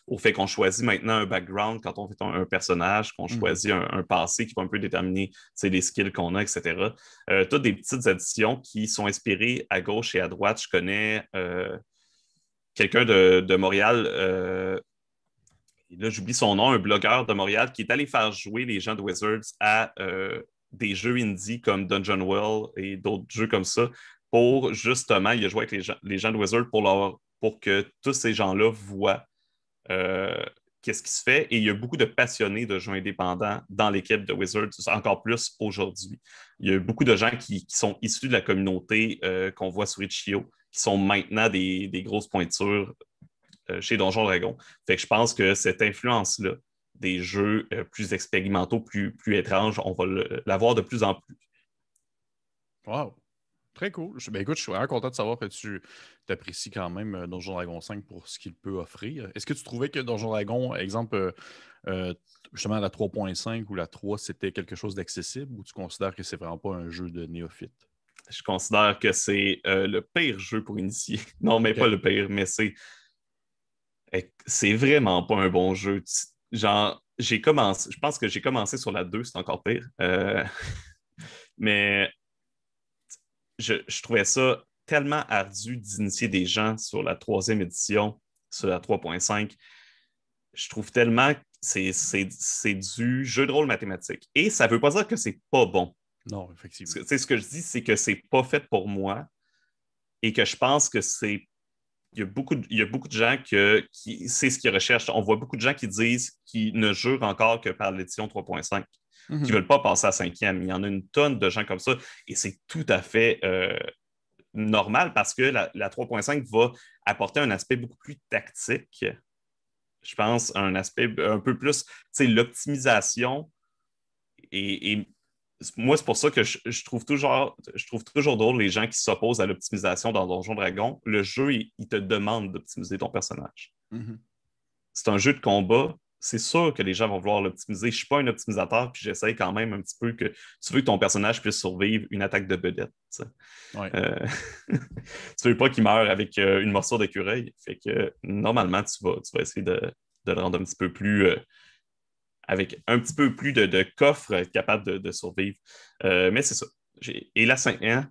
au fait qu'on choisit maintenant un background quand on fait un personnage, qu'on choisit un passé qui va un peu déterminer les skills qu'on a, etc. Toutes des petites additions qui sont inspirées à gauche et à droite. Je connais quelqu'un de Montréal, là j'oublie son nom, un blogueur de Montréal qui est allé faire jouer les gens de Wizards à des jeux indie comme Dungeon Well et d'autres jeux comme ça pour justement, il a joué avec les gens de Wizards pour que tous ces gens-là voient qu'est-ce qui se fait. Et il y a beaucoup de passionnés de jeux indépendants dans l'équipe de Wizards, encore plus aujourd'hui. Il y a beaucoup de gens qui sont issus de la communauté qu'on voit sur Itch.io, qui sont maintenant des grosses pointures chez Donjon Dragon. Fait que je pense que cette influence-là des jeux plus expérimentaux, plus étranges, on va l'avoir de plus en plus. Wow. Très cool. Ben, écoute, je suis vraiment content de savoir que tu apprécies quand même Donjon Dragon 5 pour ce qu'il peut offrir. Est-ce que tu trouvais que Donjon Dragon, exemple, euh, justement la 3.5 ou la 3, c'était quelque chose d'accessible ou tu considères que c'est vraiment pas un jeu de néophyte? Je considère que c'est le pire jeu pour initier. Non, mais OK. pas le pire, mais c'est vraiment pas un bon jeu. Genre, j'ai commencé, je pense que j'ai commencé sur la 2, c'est encore pire. Mais je trouvais ça tellement ardu d'initier des gens sur la troisième édition, sur la 3.5. Je trouve tellement que c'est du jeu de rôle mathématique. Et ça veut pas dire que c'est pas bon. Non, effectivement. Ce que je dis, c'est que c'est pas fait pour moi et que je pense que c'est. Il y a beaucoup de gens qui c'est ce qu'ils recherchent. On voit beaucoup de gens qui disent qu'ils ne jurent encore que par l'édition 3.5, qui ne Mhm. veulent pas passer à cinquième. Il y en a une tonne de gens comme ça et c'est tout à fait normal parce que la 3.5 va apporter un aspect beaucoup plus tactique. Je pense un aspect un peu plus, tu sais, l'optimisation et moi, c'est pour ça que je trouve toujours drôle les gens qui s'opposent à l'optimisation dans Donjon Dragon. Le jeu, il te demande d'optimiser ton personnage. Mhm. C'est un jeu de combat. C'est sûr que les gens vont vouloir l'optimiser. Je ne suis pas un optimisateur, puis j'essaye quand même un petit peu que tu veux que ton personnage puisse survivre une attaque de vedette. Ouais. Tu veux pas qu'il meure avec une morsure d'écureuil. Fait que normalement, tu vas essayer de le rendre un petit peu plus avec un petit peu plus de coffre capable de survivre. Mais c'est ça. Et la cinquième,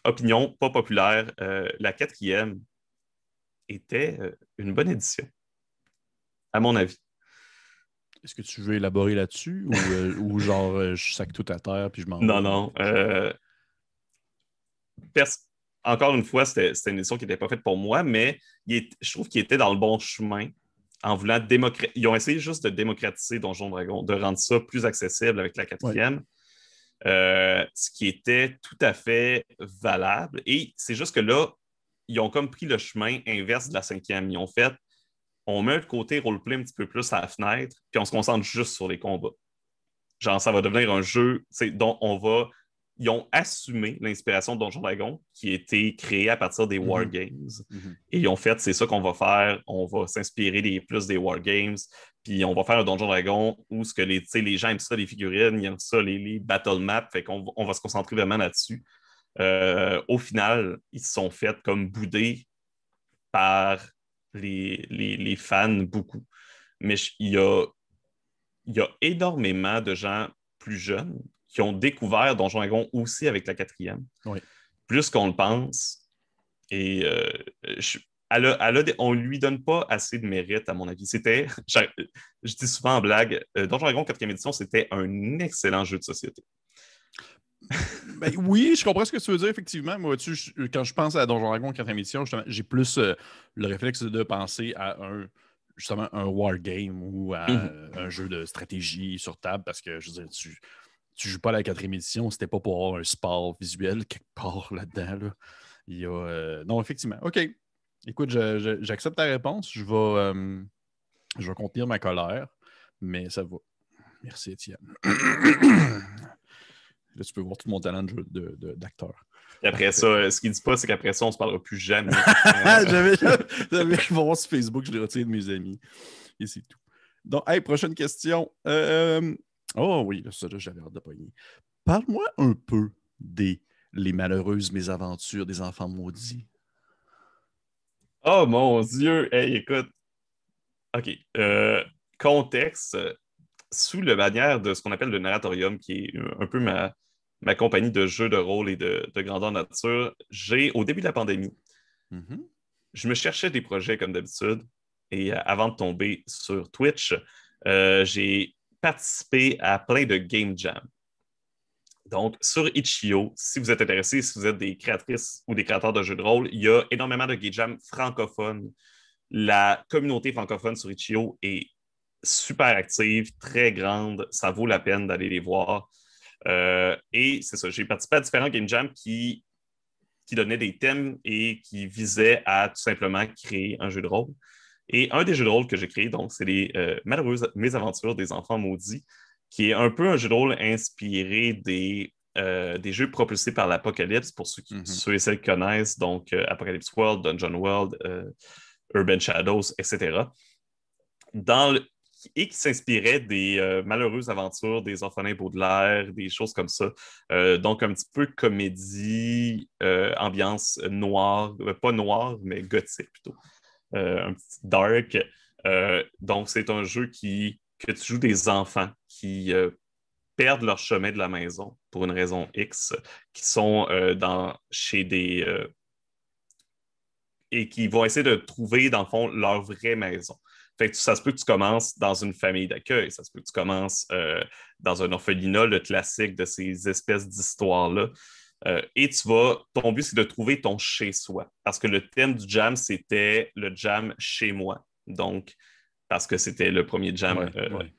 opinion pas populaire, la quatrième était une bonne édition, à mon avis. Est-ce que tu veux élaborer là-dessus ou genre je sac tout à terre puis je m'en Non, vais? non. Pers- Encore une fois, c'était une édition qui n'était pas faite pour moi, mais je trouve qu'il était dans le bon chemin en voulant démocratiser. Ils ont essayé juste de démocratiser Donjon Dragon, de rendre ça plus accessible avec la Ouais. quatrième. Ce qui était tout à fait valable. Et c'est juste que là, ils ont comme pris le chemin inverse de la cinquième. Ils ont fait, on met le côté roleplay un petit peu plus à la fenêtre, puis on se concentre juste sur les combats. Genre, ça va devenir un jeu dont on va. Ils ont assumé l'inspiration de Donjon Dragon qui a été créée à partir des Mhm. Wargames. Mhm. Et ils ont fait, c'est ça qu'on va faire. On va s'inspirer plus des Wargames. Puis on va faire un Donjon Dragon où ce que les gens aiment ça, les figurines, ils aiment ça, les battle maps. Fait qu'on on va se concentrer vraiment là-dessus. Au final, ils se sont fait comme boudés par les fans beaucoup. Mais il y a énormément de gens plus jeunes qui ont découvert Donjon Dragon aussi avec la quatrième. Oui. Plus qu'on le pense. Et je- on ne lui donne pas assez de mérite, à mon avis. Je dis souvent en blague, Donjon Dragon 4e édition, c'était un excellent jeu de société. Ben, oui, je comprends ce que tu veux dire, effectivement. Moi, quand je pense à Donjon Dragon 4e édition, justement, j'ai plus le réflexe de penser à justement un wargame ou à Mhm. un jeu de stratégie sur table parce que, je veux dire, tu joues pas à la 4e édition, c'était pas pour avoir un sport visuel quelque part là-dedans. Là. Il y a, non, effectivement. OK. Écoute, j'accepte ta réponse. Je vais contenir ma colère, mais ça va. Merci, Étienne. Là, tu peux voir tout mon talent d'acteur. Et après Parfait. ça, ce qu'il ne dit pas, c'est qu'après ça, on ne se parlera plus jamais. J'avais voir sur Facebook, je l'ai retiré de mes amis. Et c'est tout. Donc, hey, prochaine question. Oh oui, ça, là, j'avais hâte de pogner. Parle-moi un peu des Les malheureuses mésaventures des enfants maudits. Oh mon Dieu! Hey, écoute. OK. Contexte. Sous le bannière de ce qu'on appelle le narratorium, qui est un peu ma compagnie de jeux de rôle et de grandeur nature, au début de la pandémie, Mhm. je me cherchais des projets comme d'habitude. Et avant de tomber sur Twitch, j'ai participé à plein de game jams. Donc, sur Itch.io, si vous êtes intéressé, si vous êtes des créatrices ou des créateurs de jeux de rôle, il y a énormément de game jams francophones. La communauté francophone sur Itch.io est super active, très grande. Ça vaut la peine d'aller les voir. Et c'est ça, j'ai participé à différents game jams qui donnaient des thèmes et qui visaient à tout simplement créer un jeu de rôle. Et un des jeux de rôle que j'ai créé, donc, c'est les Malheureuses Mésaventures des Enfants Maudits, qui est un peu un jeu de rôle inspiré des jeux propulsés par l'Apocalypse, pour ceux et celles qui connaissent, donc Apocalypse World, Dungeon World, Urban Shadows, etc. Dans le- et qui s'inspirait des malheureuses aventures des orphelins Baudelaire, des choses comme ça. Donc, un petit peu comédie, ambiance noire, pas noire, mais gothique plutôt. Un petit dark. Donc, c'est un jeu que tu joues des enfants qui perdent leur chemin de la maison pour une raison X, qui sont chez des... et qui vont essayer de trouver, dans le fond, leur vraie maison. Fait que ça se peut que tu commences dans une famille d'accueil, ça se peut que tu commences dans un orphelinat, le classique de ces espèces d'histoires-là. Et ton but, c'est de trouver ton chez-soi. Parce que le thème du jam, c'était le jam chez moi. Donc, parce que c'était le premier jam Ouais.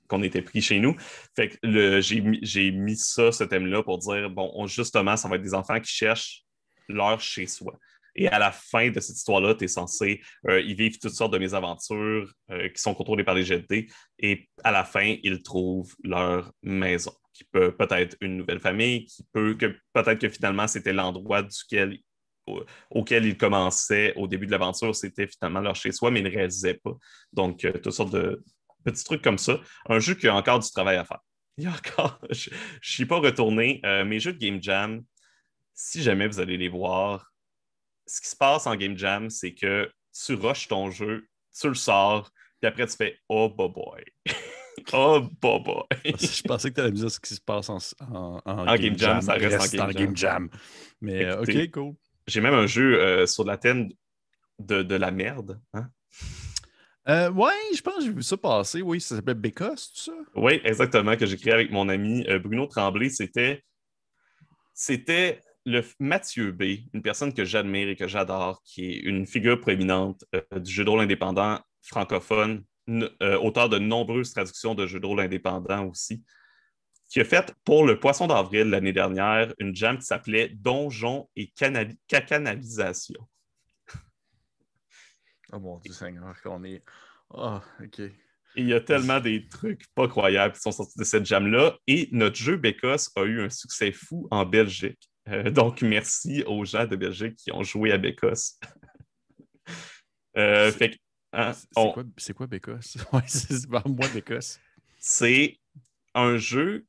qu'on était pris chez nous. Fait que j'ai mis ce thème-là pour dire, bon, justement, ça va être des enfants qui cherchent leur chez-soi. Et à la fin de cette histoire-là, tu es censé ils vivent toutes sortes de mésaventures qui sont contrôlées par les jets de dés. Et à la fin, ils trouvent leur maison, qui peut peut-être une nouvelle famille, peut-être que finalement, c'était l'endroit auquel ils commençaient au début de l'aventure, c'était finalement leur chez-soi, mais ils ne réalisaient pas. Donc, toutes sortes de petits trucs comme ça. Un jeu qui a encore du travail à faire. Il y a encore, je ne suis pas retourné. Mes jeux de Game Jam, si jamais vous allez les voir, ce qui se passe en Game Jam, c'est que tu rushes ton jeu, tu le sors, puis après tu fais Oh boy. Oh boy. Je pensais que tu allais me dire ce qui se passe en En Game Game Jam, Jam ça reste en reste en Game Game Jam. Jam. Mais Écoutez, OK, cool. j'ai même un jeu sur la thème de la merde. Hein? Ouais, je pense que j'ai vu ça passer. Oui, ça s'appelle Bécosse, tout ça? Oui, exactement, que j'ai créé avec mon ami Bruno Tremblay. C'était Mathieu B, une personne que j'admire et que j'adore, qui est une figure proéminente du jeu de rôle indépendant francophone, auteur de nombreuses traductions de jeux de rôle indépendants aussi, qui a fait pour le Poisson d'avril l'année dernière une jam qui s'appelait Donjon et Cacanalisation. Oh mon Dieu Seigneur, qu'on est. Ah, OK. Et il y a tellement des trucs pas croyables qui sont sortis de cette jam-là. Et notre jeu Bécosse a eu un succès fou en Belgique. Donc, merci aux gens de Belgique qui ont joué à Bécosse. C'est Fait que, hein, on, c'est quoi Bécosse? Ouais, c'est moi Bécosse. c'est un jeu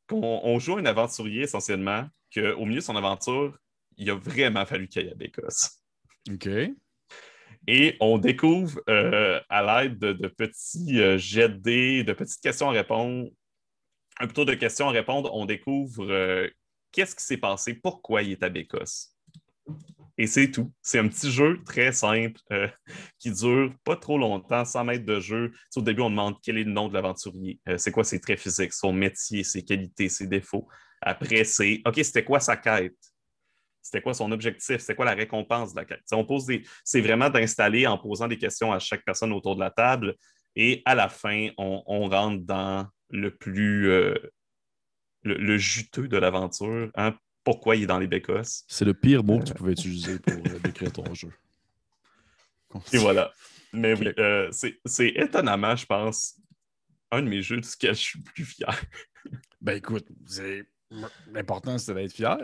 qu'on joue un aventurier essentiellement, qu'au milieu de son aventure, il a vraiment fallu qu'il aille à Bécosse. OK. Et on découvre à l'aide de petits jets de dés, de petites questions à répondre, un tour de questions à répondre, on découvre qu'est-ce qui s'est passé, pourquoi il est à Bécosse. Et c'est tout. C'est un petit jeu très simple qui dure pas trop longtemps, 100 mètres de jeu. Au début, on demande quel est le nom de l'aventurier, c'est quoi ses traits physiques, son métier, ses qualités, ses défauts. Après, c'est OK, c'était quoi sa quête? C'était quoi son objectif? C'était quoi la récompense de la quête? C'est vraiment d'installer en posant des questions à chaque personne autour de la table. Et à la fin, on rentre dans le juteux de l'aventure. Hein? Pourquoi il est dans les bécosses? C'est le pire mot que tu pouvais utiliser pour décrire ton jeu. Et voilà. Mais oui, OK. c'est étonnamment, je pense, un de mes jeux duquel je suis le plus fier. Ben écoute, l'important c'est d'être fier.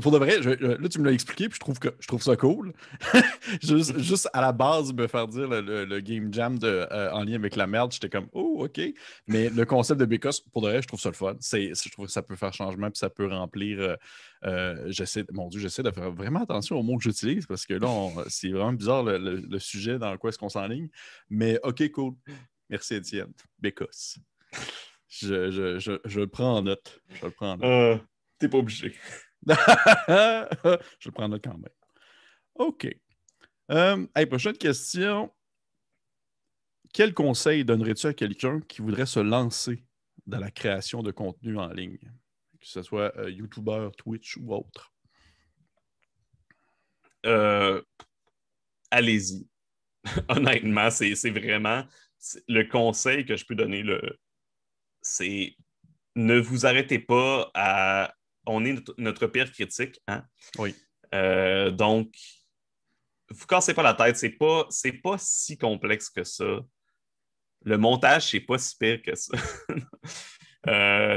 Pour de vrai, là tu me l'as expliqué, puis je trouve ça cool. Juste à la base, me faire dire le Game Jam en lien avec la merde, j'étais comme oh ok. Mais le concept de Bécosse, pour de vrai, je trouve ça le fun. Je trouve que ça peut faire changement, puis ça peut remplir. Mon Dieu, j'essaie de faire vraiment attention aux mots que j'utilise parce que là, c'est vraiment bizarre le sujet dans quoi est-ce qu'on s'enligne. Mais ok, cool. Merci Étienne. Bécosse. Je le prends en note. Je le prends en note. T'es pas obligé. Je le prends en note quand même. OK. Hey, prochaine question. Quel conseil donnerais-tu à quelqu'un qui voudrait se lancer dans la création de contenu en ligne? Que ce soit YouTuber, Twitch ou autre. Euh, Allez-y. Honnêtement, c'est vraiment le conseil que je peux donner. C'est ne vous arrêtez pas à. On est notre pire critique. Hein? Oui. Donc, vous cassez pas la tête, c'est pas si complexe que ça. Le montage, c'est pas si pire que ça.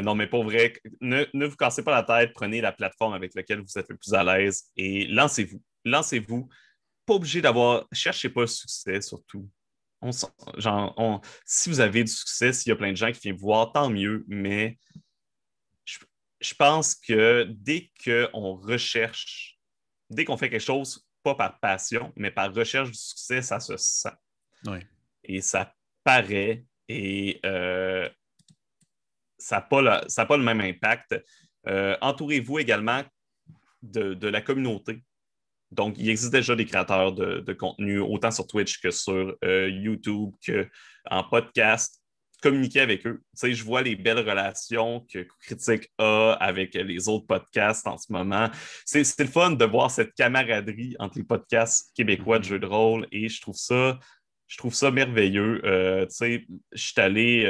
Non, mais pour vrai, ne vous cassez pas la tête, prenez la plateforme avec laquelle vous êtes le plus à l'aise et lancez-vous. Lancez-vous. Pas obligé d'avoir. Cherchez pas le succès, surtout. Si vous avez du succès, s'il y a plein de gens qui viennent vous voir, tant mieux, mais je, je pense que dès qu'on fait quelque chose, pas par passion, mais par recherche du succès, ça se sent. Ouais. Et ça paraît et ça n'a pas le même impact. Entourez-vous également de la communauté. Donc, il existe déjà des créateurs de contenu, autant sur Twitch que sur YouTube, qu'en podcast. Communiquer avec eux. Tu sais, je vois les belles relations que Critique a avec les autres podcasts en ce moment. C'est le fun de voir cette camaraderie entre les podcasts québécois de jeux de rôle et je trouve ça merveilleux. Tu sais, je suis allé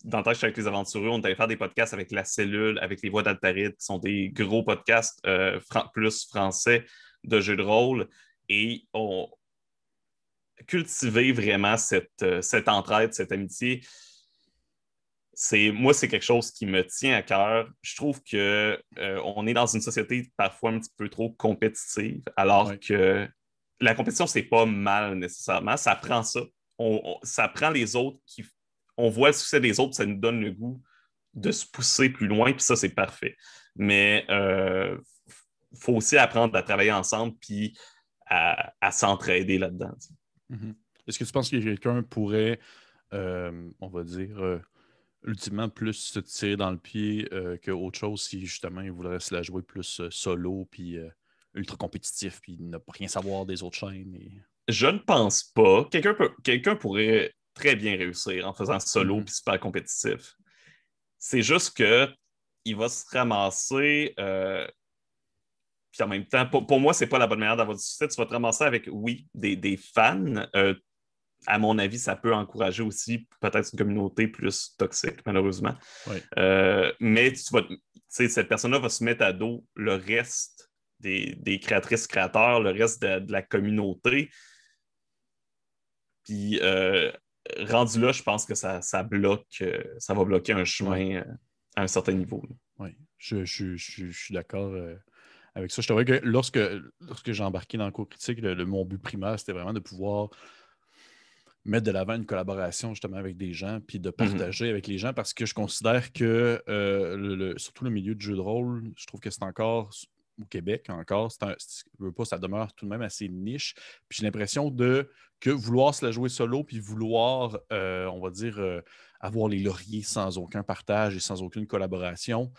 dans le temps que j'étais avec les aventureux, on allait faire des podcasts avec La Cellule, avec les Voix d'Altaride, qui sont des gros podcasts plus français de jeux de rôle. Et on cultiver vraiment cette entraide, cette amitié. Moi, c'est quelque chose qui me tient à cœur. Je trouve que on est dans une société parfois un petit peu trop compétitive, alors que la compétition, c'est pas mal nécessairement. Ça prend ça. Ça prend les autres on voit le succès des autres, ça nous donne le goût de se pousser plus loin, puis ça, c'est parfait. Mais faut aussi apprendre à travailler ensemble puis à s'entraider là-dedans. Mm-hmm. Est-ce que tu penses que quelqu'un pourrait, on va dire, ultimement plus se tirer dans le pied qu'autre chose si justement il voudrait se la jouer plus solo puis ultra compétitif puis ne pas rien savoir des autres chaînes? Je ne pense pas. Quelqu'un pourrait très bien réussir en faisant solo puis super compétitif. C'est juste que il va se ramasser. Puis en même temps, pour moi, c'est pas la bonne manière d'avoir du succès. Tu vas te ramasser avec, oui, des fans. À mon avis, ça peut encourager aussi peut-être une communauté plus toxique, malheureusement. Oui. Mais cette personne-là va se mettre à dos le reste des créatrices-créateurs, le reste de la communauté. Puis rendu là, je pense que ça bloque, ça va bloquer un chemin à un certain niveau. Oui, je suis d'accord avec ça. Je t'avoue que lorsque j'ai embarqué dans le cours critique, mon but primaire, c'était vraiment de pouvoir mettre de l'avant une collaboration justement avec des gens, puis de partager avec les gens, parce que je considère que surtout le milieu du jeu de rôle, je trouve que c'est encore, au Québec encore, ça demeure tout de même assez niche. Puis j'ai l'impression que vouloir se la jouer solo, puis vouloir, on va dire, avoir les lauriers sans aucun partage et sans aucune collaboration,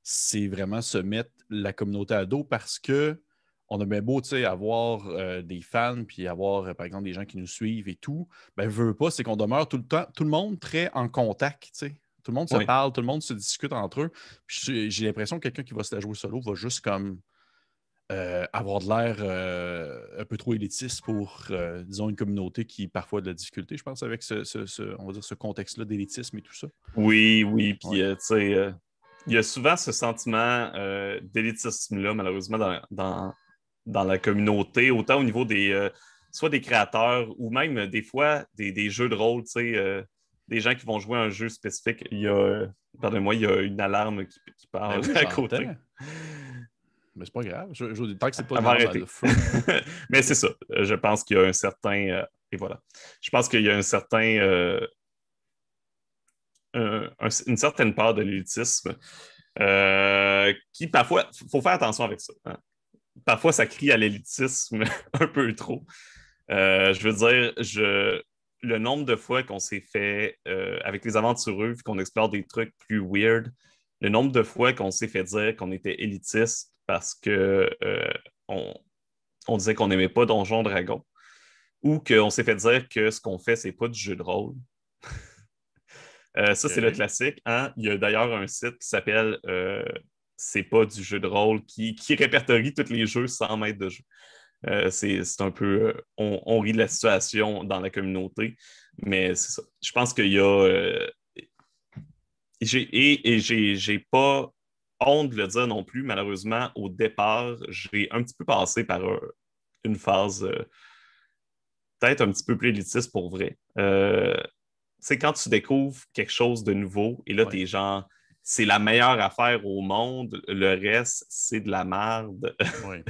c'est vraiment se mettre la communauté à dos parce que on a bien beau avoir des fans puis avoir, par exemple, des gens qui nous suivent et tout. Ben, veut pas, c'est qu'on demeure tout le temps, tout le monde très en contact. T'sais. Tout le monde se parle, tout le monde se discute entre eux. J'ai l'impression que quelqu'un qui va se la jouer solo va juste comme avoir de l'air un peu trop élitiste pour, disons, une communauté qui parfois a de la difficulté, je pense, avec on va dire, ce contexte-là d'élitisme et tout ça. Oui, oui. Puis, tu sais, il y a souvent ce sentiment d'élitisme-là, malheureusement, dans la communauté, autant au niveau soit des créateurs ou même des fois des jeux de rôle, tu sais, des gens qui vont jouer un jeu spécifique. Pardonnez-moi, il y a une alarme qui parle Ben oui, à côté. Mais c'est pas grave. Tant que c'est pas Elle une va arme arrêter. de feu. Mais c'est ça. Je pense qu'il y a un certain. Et voilà. Je pense qu'il y a un certain. Une certaine part de l'élitisme qui parfois, il faut faire attention avec ça. Hein. Parfois, ça crie à l'élitisme un peu trop. Je veux dire, le nombre de fois qu'on s'est fait, avec les aventureux, qu'on explore des trucs plus weird, le nombre de fois qu'on s'est fait dire qu'on était élitiste parce que on disait qu'on n'aimait pas Donjon Dragon ou qu'on s'est fait dire que ce qu'on fait, c'est pas du jeu de rôle. Ça, c'est le classique. Hein? Il y a d'ailleurs un site qui s'appelle C'est pas du jeu de rôle qui répertorie tous les jeux sans maître de jeu. C'est un peu. On rit de la situation dans la communauté, mais c'est ça. Je pense qu'il y a. J'ai pas honte de le dire non plus, malheureusement, au départ, j'ai un petit peu passé par une phase peut-être un petit peu plus élitiste pour vrai. C'est quand tu découvres quelque chose de nouveau et là, Ouais. t'es genre, c'est la meilleure affaire au monde, le reste, c'est de la merde. Ouais.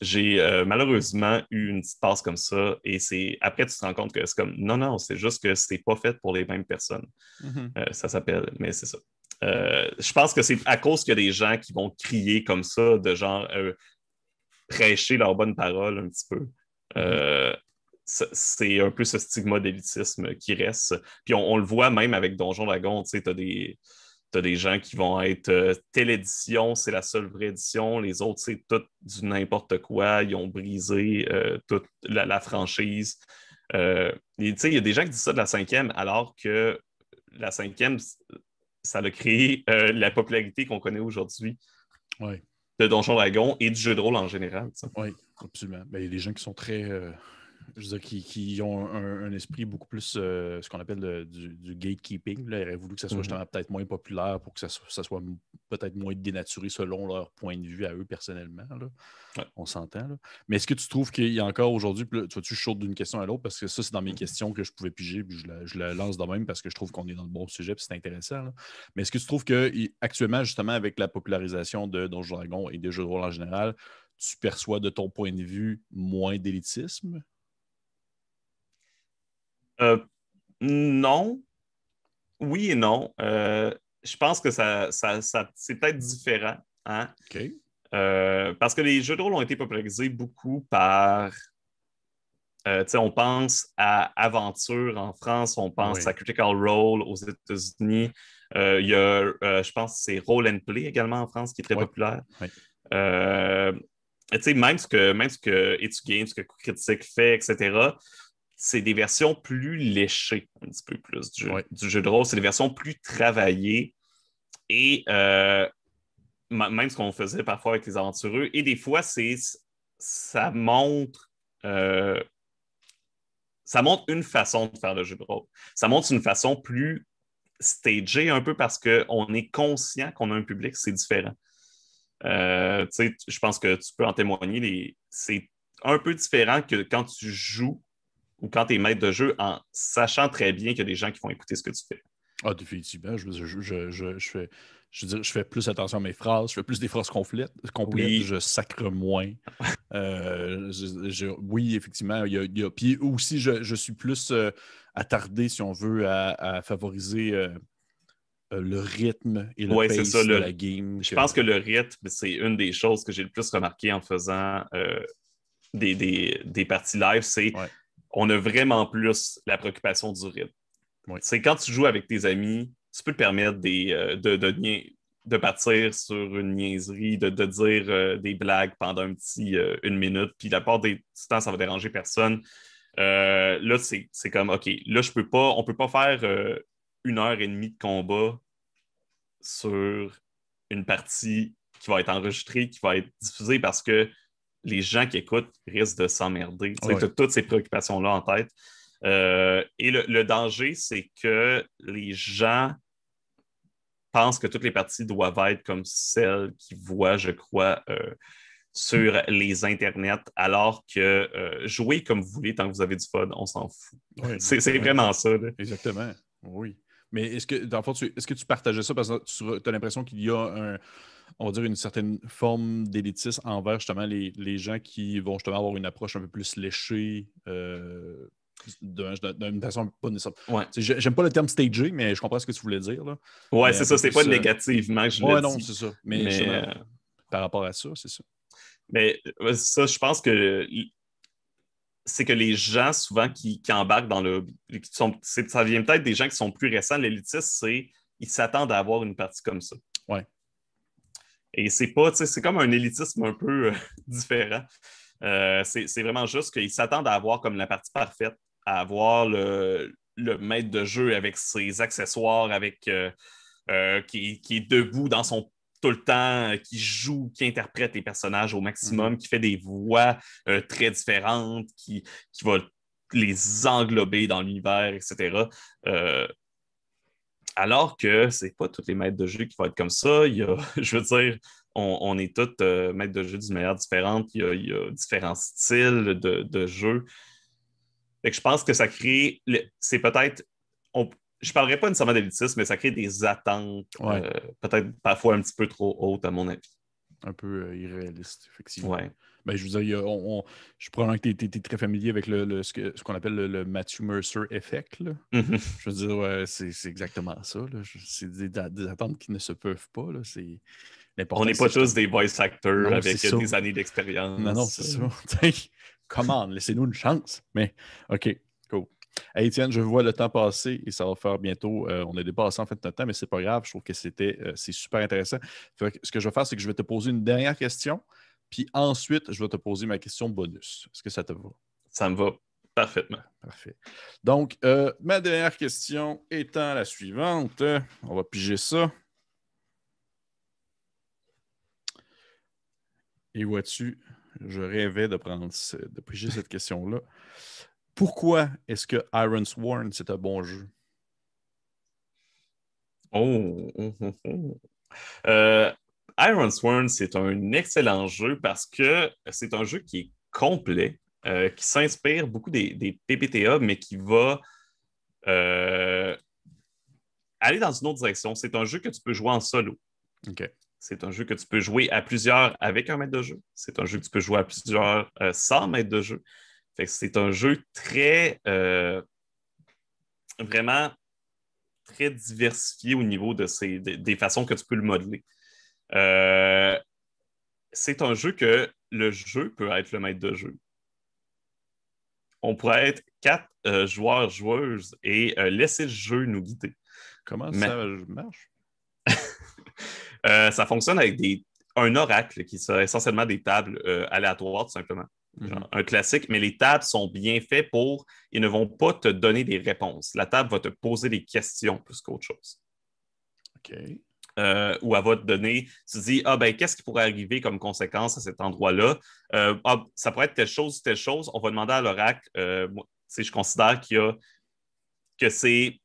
J'ai malheureusement eu une petite passe comme ça et après, tu te rends compte que c'est comme, non, non, c'est juste que c'est pas fait pour les mêmes personnes. Mhm. Ça s'appelle, mais c'est ça. Je pense que c'est à cause qu'il y a des gens qui vont crier comme ça, de genre prêcher leur bonne parole un petit peu. Mhm. C'est un peu ce stigma d'élitisme qui reste. Puis on le voit même avec Donjon Dragon, tu sais, t'as des gens qui vont être telle édition, c'est la seule vraie édition, les autres, c'est tout du n'importe quoi, ils ont brisé toute la franchise. Tu sais, il y a des gens qui disent ça de la cinquième, alors que la cinquième, ça a créé la popularité qu'on connaît aujourd'hui Ouais. de Donjon Dragon et du jeu de rôle en général. Oui, absolument. Ben, il y a des gens qui sont très. Je veux dire, qui ont un esprit beaucoup plus ce qu'on appelle du gatekeeping. Là. Ils auraient voulu que ça soit justement peut-être moins populaire pour que ça soit peut-être moins dénaturé selon leur point de vue à eux personnellement. Là. Ouais. On s'entend. Là. Mais est-ce que tu trouves qu'il y a encore aujourd'hui, tu vois-tu, je saute d'une question à l'autre parce que ça, c'est dans mes questions que je pouvais piger, puis je la lance de même parce que je trouve qu'on est dans le bon sujet, puis c'est intéressant. Là. Mais est-ce que tu trouves qu'actuellement, justement, avec la popularisation de Donjons Dragons et des jeux de rôle en général, tu perçois de ton point de vue moins d'élitisme? Euh, non, oui et non. Je pense que c'est peut-être différent. Hein? OK. Parce que les jeux de rôle ont été popularisés beaucoup par. On pense à Aventure en France, on pense Oui. à Critical Role aux États-Unis. Il y a, je pense, c'est Roll and Play également en France qui est très Oui. populaire. Oui. Même ce que Etu Games, ce que Critique fait, etc., c'est des versions plus léchées, un petit peu plus Oui. du jeu de rôle. C'est des versions plus travaillées et même ce qu'on faisait parfois avec les aventureux. Et des fois, ça montre. euh, ça montre une façon de faire le jeu de rôle. Ça montre une façon plus stagée un peu parce qu'on est conscient qu'on a un public, c'est différent. Je pense que tu peux en témoigner. C'est un peu différent que quand tu joues ou quand tu es maître de jeu en sachant très bien qu'il y a des gens qui vont écouter ce que tu fais. Ah, définitivement. Je fais plus attention à mes phrases, je fais plus des phrases complètes, Oui, je sacre moins. Oui, effectivement. Puis aussi, je suis plus attardé, si on veut, à favoriser le rythme et le ouais, c'est ça. pace de la game. Je pense que le rythme, c'est une des choses que j'ai le plus remarqué en faisant des parties live. C'est Ouais, on a vraiment plus la préoccupation du rythme. ouais. C'est quand tu joues avec tes amis, tu peux te permettre de partir sur une niaiserie, de dire des blagues pendant une minute, puis la part du temps, ça va déranger personne. Là, c'est comme, OK, là, on peut pas faire 1 heure et demie de combat sur une partie qui va être enregistrée, qui va être diffusée parce que les gens qui écoutent risquent de s'emmerder. Tu Ouais. as toutes ces préoccupations-là en tête. Et le danger, c'est que les gens pensent que toutes les parties doivent être comme celles qu'ils voient, je crois, sur les internets, alors que jouez comme vous voulez tant que vous avez du fun, on s'en fout. Oui, C'est exactement. vraiment ça. Là. Exactement. Oui. Mais est-ce que, dans le fond, est-ce que tu partageais ça parce que tu as l'impression qu'il y a on va dire, une certaine forme d'élitisme envers justement les gens qui vont justement avoir une approche un peu plus léchée d'une façon pas nécessaire. Ouais, J'aime pas le terme stagé, mais je comprends ce que tu voulais dire. Là. ouais Mais c'est un ça. peu C'est pas plus. négativement que je le Ouais, non, dis. c'est ça. Mais Mais, justement, par rapport à ça, c'est ça. ça, je pense que c'est que les gens, souvent, qui embarquent dans le. Ça vient peut-être des gens qui sont plus récents. L'élitisme, c'est ils s'attendent à avoir une partie comme ça. Ouais. Et c'est pas, c'est comme un élitisme un peu différent. C'est vraiment juste qu'ils s'attendent à avoir comme la partie parfaite, à avoir le maître de jeu avec ses accessoires, qui est debout dans son tout le temps, qui joue, qui interprète les personnages au Mhm. maximum, qui fait des voix très différentes, qui va les englober dans l'univers, etc. Euh, alors que c'est pas tous les maîtres de jeu qui vont être comme ça. Je veux dire, on est tous maîtres de jeu d'une manière différente. Il y a différents styles de jeu. Fait que je pense que ça crée. C'est peut-être. Je ne parlerai pas nécessairement d'élitisme, mais ça crée des attentes Ouais. peut-être parfois un petit peu trop hautes, à mon avis. Un peu irréaliste, effectivement. Ouais. Ben, je veux dire, je suis probablement que tu es très familier avec ce qu'on appelle le Matthew Mercer effect. Là. Je veux dire, ouais, c'est exactement ça. C'est des attentes qui ne se peuvent pas. Là. On L'important, n'est c'est pas tous justement. des voice actors Non, c'est avec ça. des années Non, d'expérience. c'est ça. Comment, laissez-nous une chance. Mais, OK, cool. Hey, Étienne, je vois le temps passer et ça va faire bientôt. On a dépassé en fait notre temps, mais c'est pas grave. Je trouve que c'est super intéressant. Fait que ce que je vais faire, c'est que je vais te poser une dernière question, puis ensuite, je vais te poser ma question bonus. Est-ce que ça te va? Ça me va parfaitement. Parfait. Donc, ma dernière question étant la suivante. On va piger ça. Et vois-tu, je rêvais de piger cette question-là. Pourquoi est-ce que Iron Sworn, c'est un bon jeu? Oh. Euh, Iron Sworn, c'est un excellent jeu parce que c'est un jeu qui est complet, qui s'inspire beaucoup des PBTA, mais qui va euh, aller dans une autre direction. C'est un jeu que tu peux jouer en solo. OK. C'est un jeu que tu peux jouer à plusieurs avec un maître de jeu. C'est un jeu que tu peux jouer à plusieurs sans maître de jeu. Fait que c'est un jeu très, vraiment très diversifié au niveau des façons que tu peux le modeler. Euh, c'est un jeu que le jeu peut être le maître de jeu. On pourrait être 4 joueurs, joueuses et laisser le jeu nous guider. Comment Mais ça marche? ça fonctionne avec un oracle qui serait essentiellement des tables aléatoires, tout simplement. Genre, un classique, mais les tables sont bien faites pour. Ils ne vont pas te donner des réponses. La table va te poser des questions plus qu'autre chose. OK. Où elle va te donner, tu te dis, ben, qu'est-ce qui pourrait arriver comme conséquence à cet endroit-là? Ça pourrait être telle chose. On va demander à l'oracle, je considère que c'est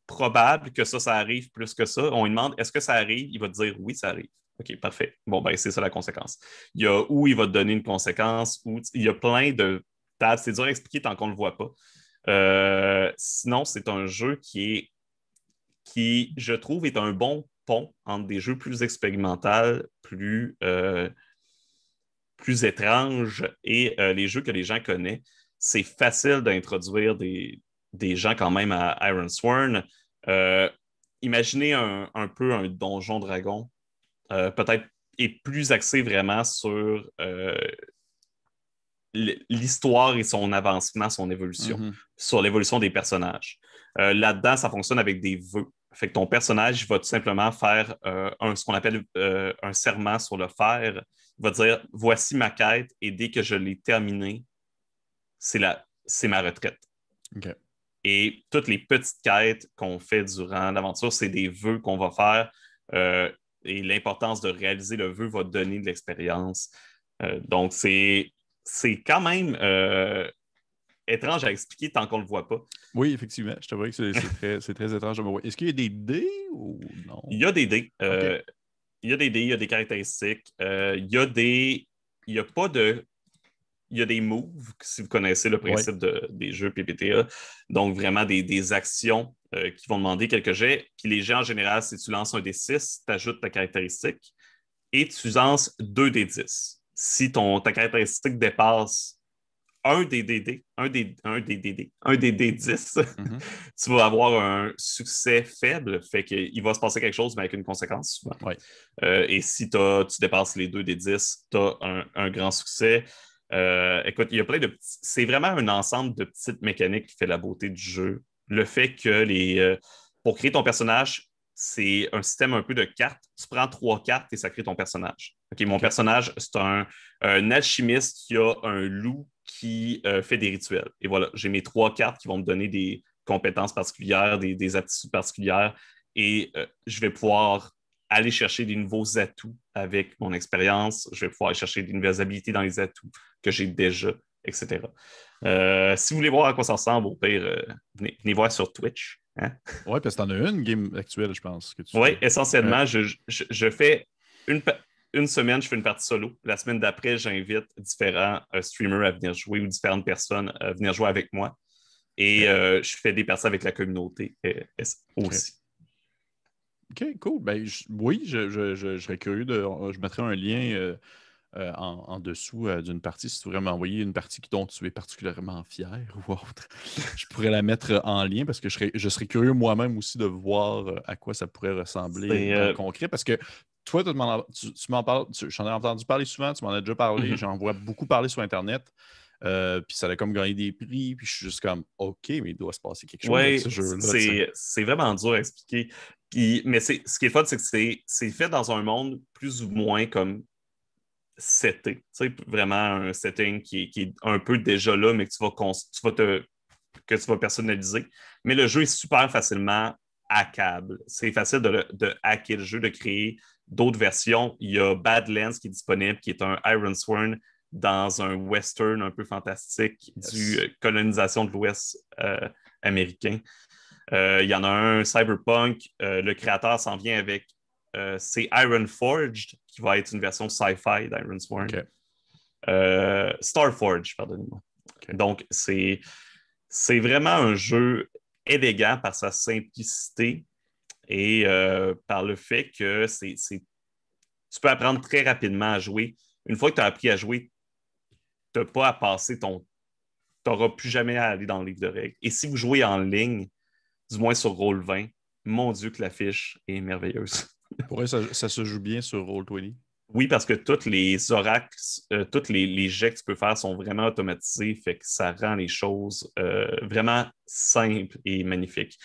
probable que ça arrive plus que ça. On lui demande, est-ce que ça arrive? Il va te dire, oui, ça arrive. OK, parfait. Bon, ben, c'est ça la conséquence. Il y a où il va te donner une conséquence, où il y a plein de tables. C'est dur à expliquer tant qu'on ne le voit pas. Sinon, c'est un jeu qui, je trouve, est un bon pont entre des jeux plus expérimentaux, plus étranges et les jeux que les gens connaissent. C'est facile d'introduire des gens quand même à Iron Sworn. Imaginez un peu un donjon dragon, peut-être et plus axé vraiment sur l'histoire et son avancement, son évolution, sur l'évolution des personnages. Là-dedans, ça fonctionne avec des vœux. Fait que ton personnage va tout simplement faire ce qu'on appelle un serment sur le fer. Il va dire, voici ma quête et dès que je l'ai terminée, c'est ma retraite. OK. Et toutes les petites quêtes qu'on fait durant l'aventure, c'est des vœux qu'on va faire. Et l'importance de réaliser le vœu va donner de l'expérience. Donc, c'est quand même étrange à expliquer tant qu'on ne le voit pas. Oui, effectivement. Je te vois que c'est très étrange. Est-ce qu'il y a des dés ou non? Il y a des dés. OK. Il y a des dés, il y a des caractéristiques. Il y a des. Il y a pas de. Il y a des moves, si vous connaissez le principe des jeux PPTA. Donc, vraiment des actions qui vont demander quelques jets. Puis les jets, en général, si tu lances un des 6, tu ajoutes ta caractéristique et tu lances 2 des 10. Si ta caractéristique dépasse un des DD, un des D10, tu vas avoir un succès faible, fait qu'il va se passer quelque chose, mais avec une conséquence souvent. Ouais. Et si tu dépasses les 2 des 10, tu as un grand succès. Écoute, il y a plein de petits. C'est vraiment un ensemble de petites mécaniques qui fait la beauté du jeu. Le fait que pour créer ton personnage, c'est un système un peu de cartes. Tu prends 3 cartes et ça crée ton personnage. Mon personnage, c'est un alchimiste qui a un loup qui fait des rituels. Et voilà, j'ai mes 3 cartes qui vont me donner des compétences particulières, des aptitudes particulières. Et je vais pouvoir aller chercher des nouveaux atouts avec mon expérience. Je vais pouvoir aller chercher des nouvelles habilités dans les atouts que j'ai déjà, etc. Si vous voulez voir à quoi ça ressemble, au pire, venez voir sur Twitch. Hein? Oui, parce que tu en as une game actuelle, je pense. Oui, essentiellement, je fais une semaine, je fais une partie solo. La semaine d'après, j'invite différents streamers à venir jouer ou différentes personnes à venir jouer avec moi. Et je fais des parties avec la communauté aussi. OK, cool. Ben, oui, je serais curieux de. Je mettrais un lien en dessous d'une partie. Si tu voudrais m'envoyer une partie dont tu es particulièrement fier ou autre, je pourrais la mettre en lien parce que je serais curieux moi-même aussi de voir à quoi ça pourrait ressembler dans le concret. Parce que toi, tu m'en parles, j'en ai entendu parler souvent, tu m'en as déjà parlé, j'en vois beaucoup parler sur Internet. Puis ça a comme gagné des prix, puis je suis juste comme OK, mais il doit se passer quelque chose avec ce jeu-là. C'est vraiment dur à expliquer. Mais ce qui est fun, c'est que c'est fait dans un monde plus ou moins comme seté. Tu sais, vraiment un setting qui est un peu déjà là, mais que que tu vas personnaliser. Mais le jeu est super facilement hackable. C'est facile de hacker le jeu, de créer d'autres versions. Il y a Badlands qui est disponible, qui est un Ironsworn dans un western un peu fantastique du colonisation de l'Ouest américain. Il y en a un, Cyberpunk. Le créateur s'en vient avec c'est Ironforged, qui va être une version sci-fi d'Ironsworn. Okay. Starforged, pardonnez-moi. Okay. Donc, c'est vraiment un jeu élégant par sa simplicité et par le fait que tu peux apprendre très rapidement à jouer. Une fois que tu as appris à jouer, tu n'as pas à passer tu n'auras plus jamais à aller dans le livre de règles. Et si vous jouez en ligne, du moins sur Roll20, mon Dieu que la fiche est merveilleuse. Pour eux, ça se joue bien sur Roll20? Oui, parce que tous les oracles, tous les jets que tu peux faire sont vraiment automatisés, fait que ça rend les choses vraiment simples et magnifiques.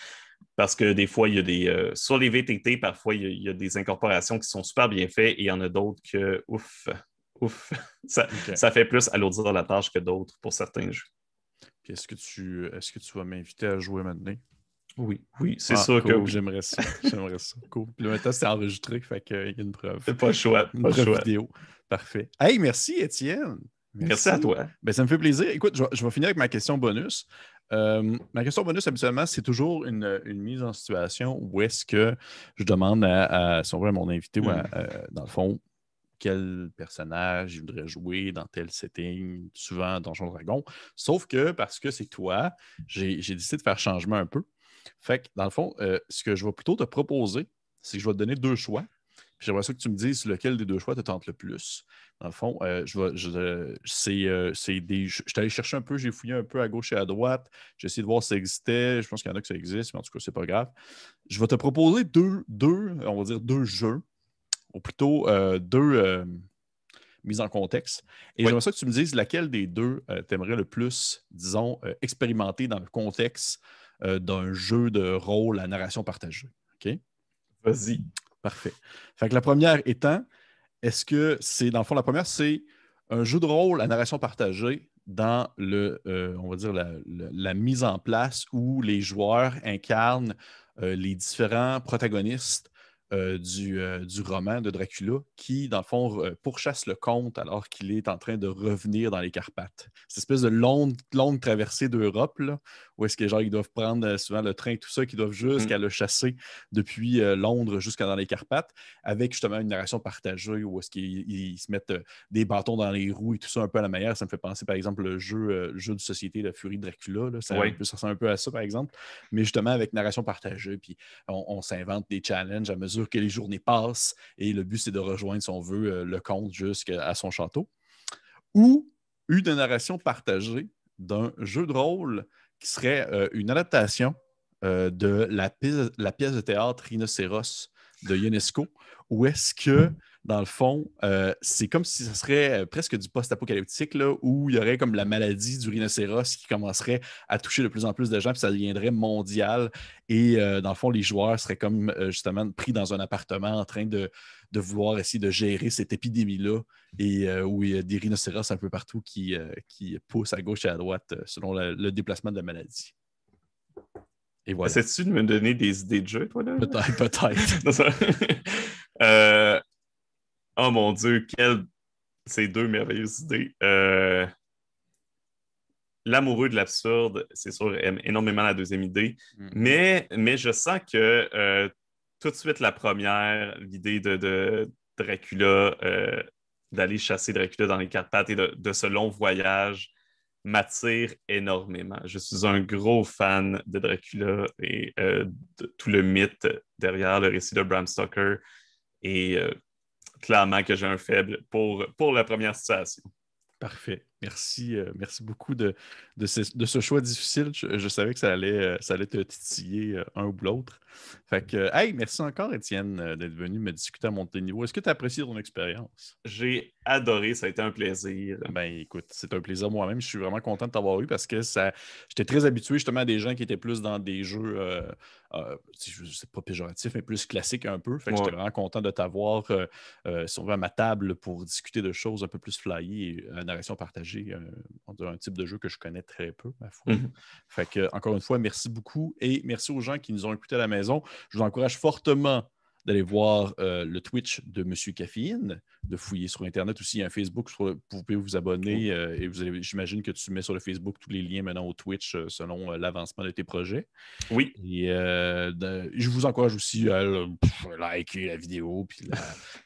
Parce que des fois, il y a des. Sur les VTT, parfois, il y a des incorporations qui sont super bien faites et il y en a d'autres que, ouf, ça fait plus alourdir la tâche que d'autres pour certains jeux. Puis est-ce que tu vas m'inviter à jouer maintenant? Oui, c'est sûr cool, que oui. J'aimerais ça. Cool. Puis le maintenant, c'est enregistré, fait qu'il y a une preuve. C'est pas le choix. Une preuve vidéo. Parfait. Hey, merci, Étienne. Merci à toi. Ben, ça me fait plaisir. Écoute, je vais finir avec ma question bonus. Ma question bonus, habituellement, c'est toujours une mise en situation où est-ce que je demande si on veut, à mon invité, dans le fond, quel personnage il voudrait jouer dans tel setting, souvent Donjon Dragon. Sauf que parce que c'est toi, j'ai décidé de faire changement un peu. Fait que, dans le fond, ce que je vais plutôt te proposer, c'est que je vais te donner deux choix. Puis j'aimerais ça que tu me dises lequel des deux choix te tente le plus. Dans le fond, je suis allé chercher un peu, j'ai fouillé un peu à gauche et à droite. J'ai essayé de voir si ça existait. Je pense qu'il y en a que ça existe, mais en tout cas, c'est pas grave. Je vais te proposer on va dire deux jeux, ou plutôt deux mises en contexte. Et j'aimerais ça que tu me dises laquelle des deux t'aimerais le plus, disons, expérimenter dans le contexte d'un jeu de rôle à narration partagée. OK? Vas-y. Parfait. Fait que la première étant, est-ce que c'est, dans le fond, la première, c'est un jeu de rôle à narration partagée dans on va dire, la mise en place où les joueurs incarnent les différents protagonistes du roman de Dracula qui, dans le fond, pourchasse le comte alors qu'il est en train de revenir dans les Carpates. Cette espèce de longue traversée d'Europe, là, où est-ce que genre ils doivent prendre souvent le train et tout ça, qu'ils doivent jusqu'à le chasser depuis Londres jusqu'à dans les Carpates, avec justement une narration partagée où est-ce qu'ils se mettent des bâtons dans les roues et tout ça un peu à la manière. Ça me fait penser, par exemple, le jeu de société de Fury Dracula. Là. Ça ressemble un peu à ça, par exemple. Mais justement, avec narration partagée, puis on s'invente des challenges à mesure que les journées passent et le but, c'est de rejoindre, si on veut, le comte jusqu'à son château. Ou une narration partagée d'un jeu de rôle qui serait une adaptation de la pièce de théâtre Rhinocéros de Ionesco, où est-ce que, dans le fond, c'est comme si ce serait presque du post-apocalyptique, là, où il y aurait comme la maladie du rhinocéros qui commencerait à toucher de plus en plus de gens, puis ça deviendrait mondial. Et dans le fond, les joueurs seraient comme justement pris dans un appartement en train de vouloir essayer de gérer cette épidémie-là, et où il y a des rhinocéros un peu partout qui poussent à gauche et à droite selon le déplacement de la maladie. Et voilà. Essaies-tu de me donner des idées de jeu, toi, là? Peut-être. Oh mon Dieu, ces deux merveilleuses idées. L'amoureux de l'absurde, c'est sûr, aime énormément la deuxième idée. Mais je sens que tout de suite, la première, l'idée Dracula, d'aller chasser Dracula dans les Carpates et de ce long voyage m'attire énormément. Je suis un gros fan de Dracula et de tout le mythe derrière le récit de Bram Stoker. Et clairement que j'ai un faible pour la première situation. Parfait. Merci, merci beaucoup de ce choix difficile. Je savais que ça allait te titiller un ou l'autre. Fait que, hey, merci encore, Étienne, d'être venu me discuter à mon niveau. Est-ce que tu as apprécié ton expérience? J'ai adoré, ça a été un plaisir. Ben écoute, c'est un plaisir moi-même. Je suis vraiment content de t'avoir eu parce que j'étais très habitué justement à des gens qui étaient plus dans des jeux, c'est pas péjoratif, mais plus classiques un peu. Fait que j'étais Ouais. vraiment content de t'avoir si on veut, à ma table pour discuter de choses un peu plus flyées et narration partagée. On dirait un type de jeu que je connais très peu, ma foi. Mhm. Fait que, encore une fois, merci beaucoup et merci aux gens qui nous ont écoutés à la maison. Je vous encourage fortement d'aller voir le Twitch de Monsieur Caféine, de fouiller sur Internet aussi. Il y a un Facebook, vous pouvez vous abonner et j'imagine que tu mets sur le Facebook tous les liens maintenant au Twitch selon l'avancement de tes projets. Oui. Et je vous encourage aussi à liker la vidéo,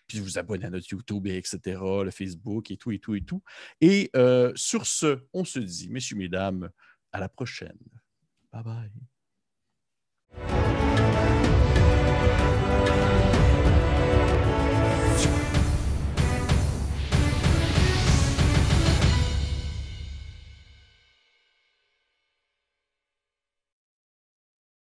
puis vous abonner à notre YouTube, etc., le Facebook et tout, et tout, et tout. Et sur ce, on se dit, messieurs, mesdames, à la prochaine. Bye bye.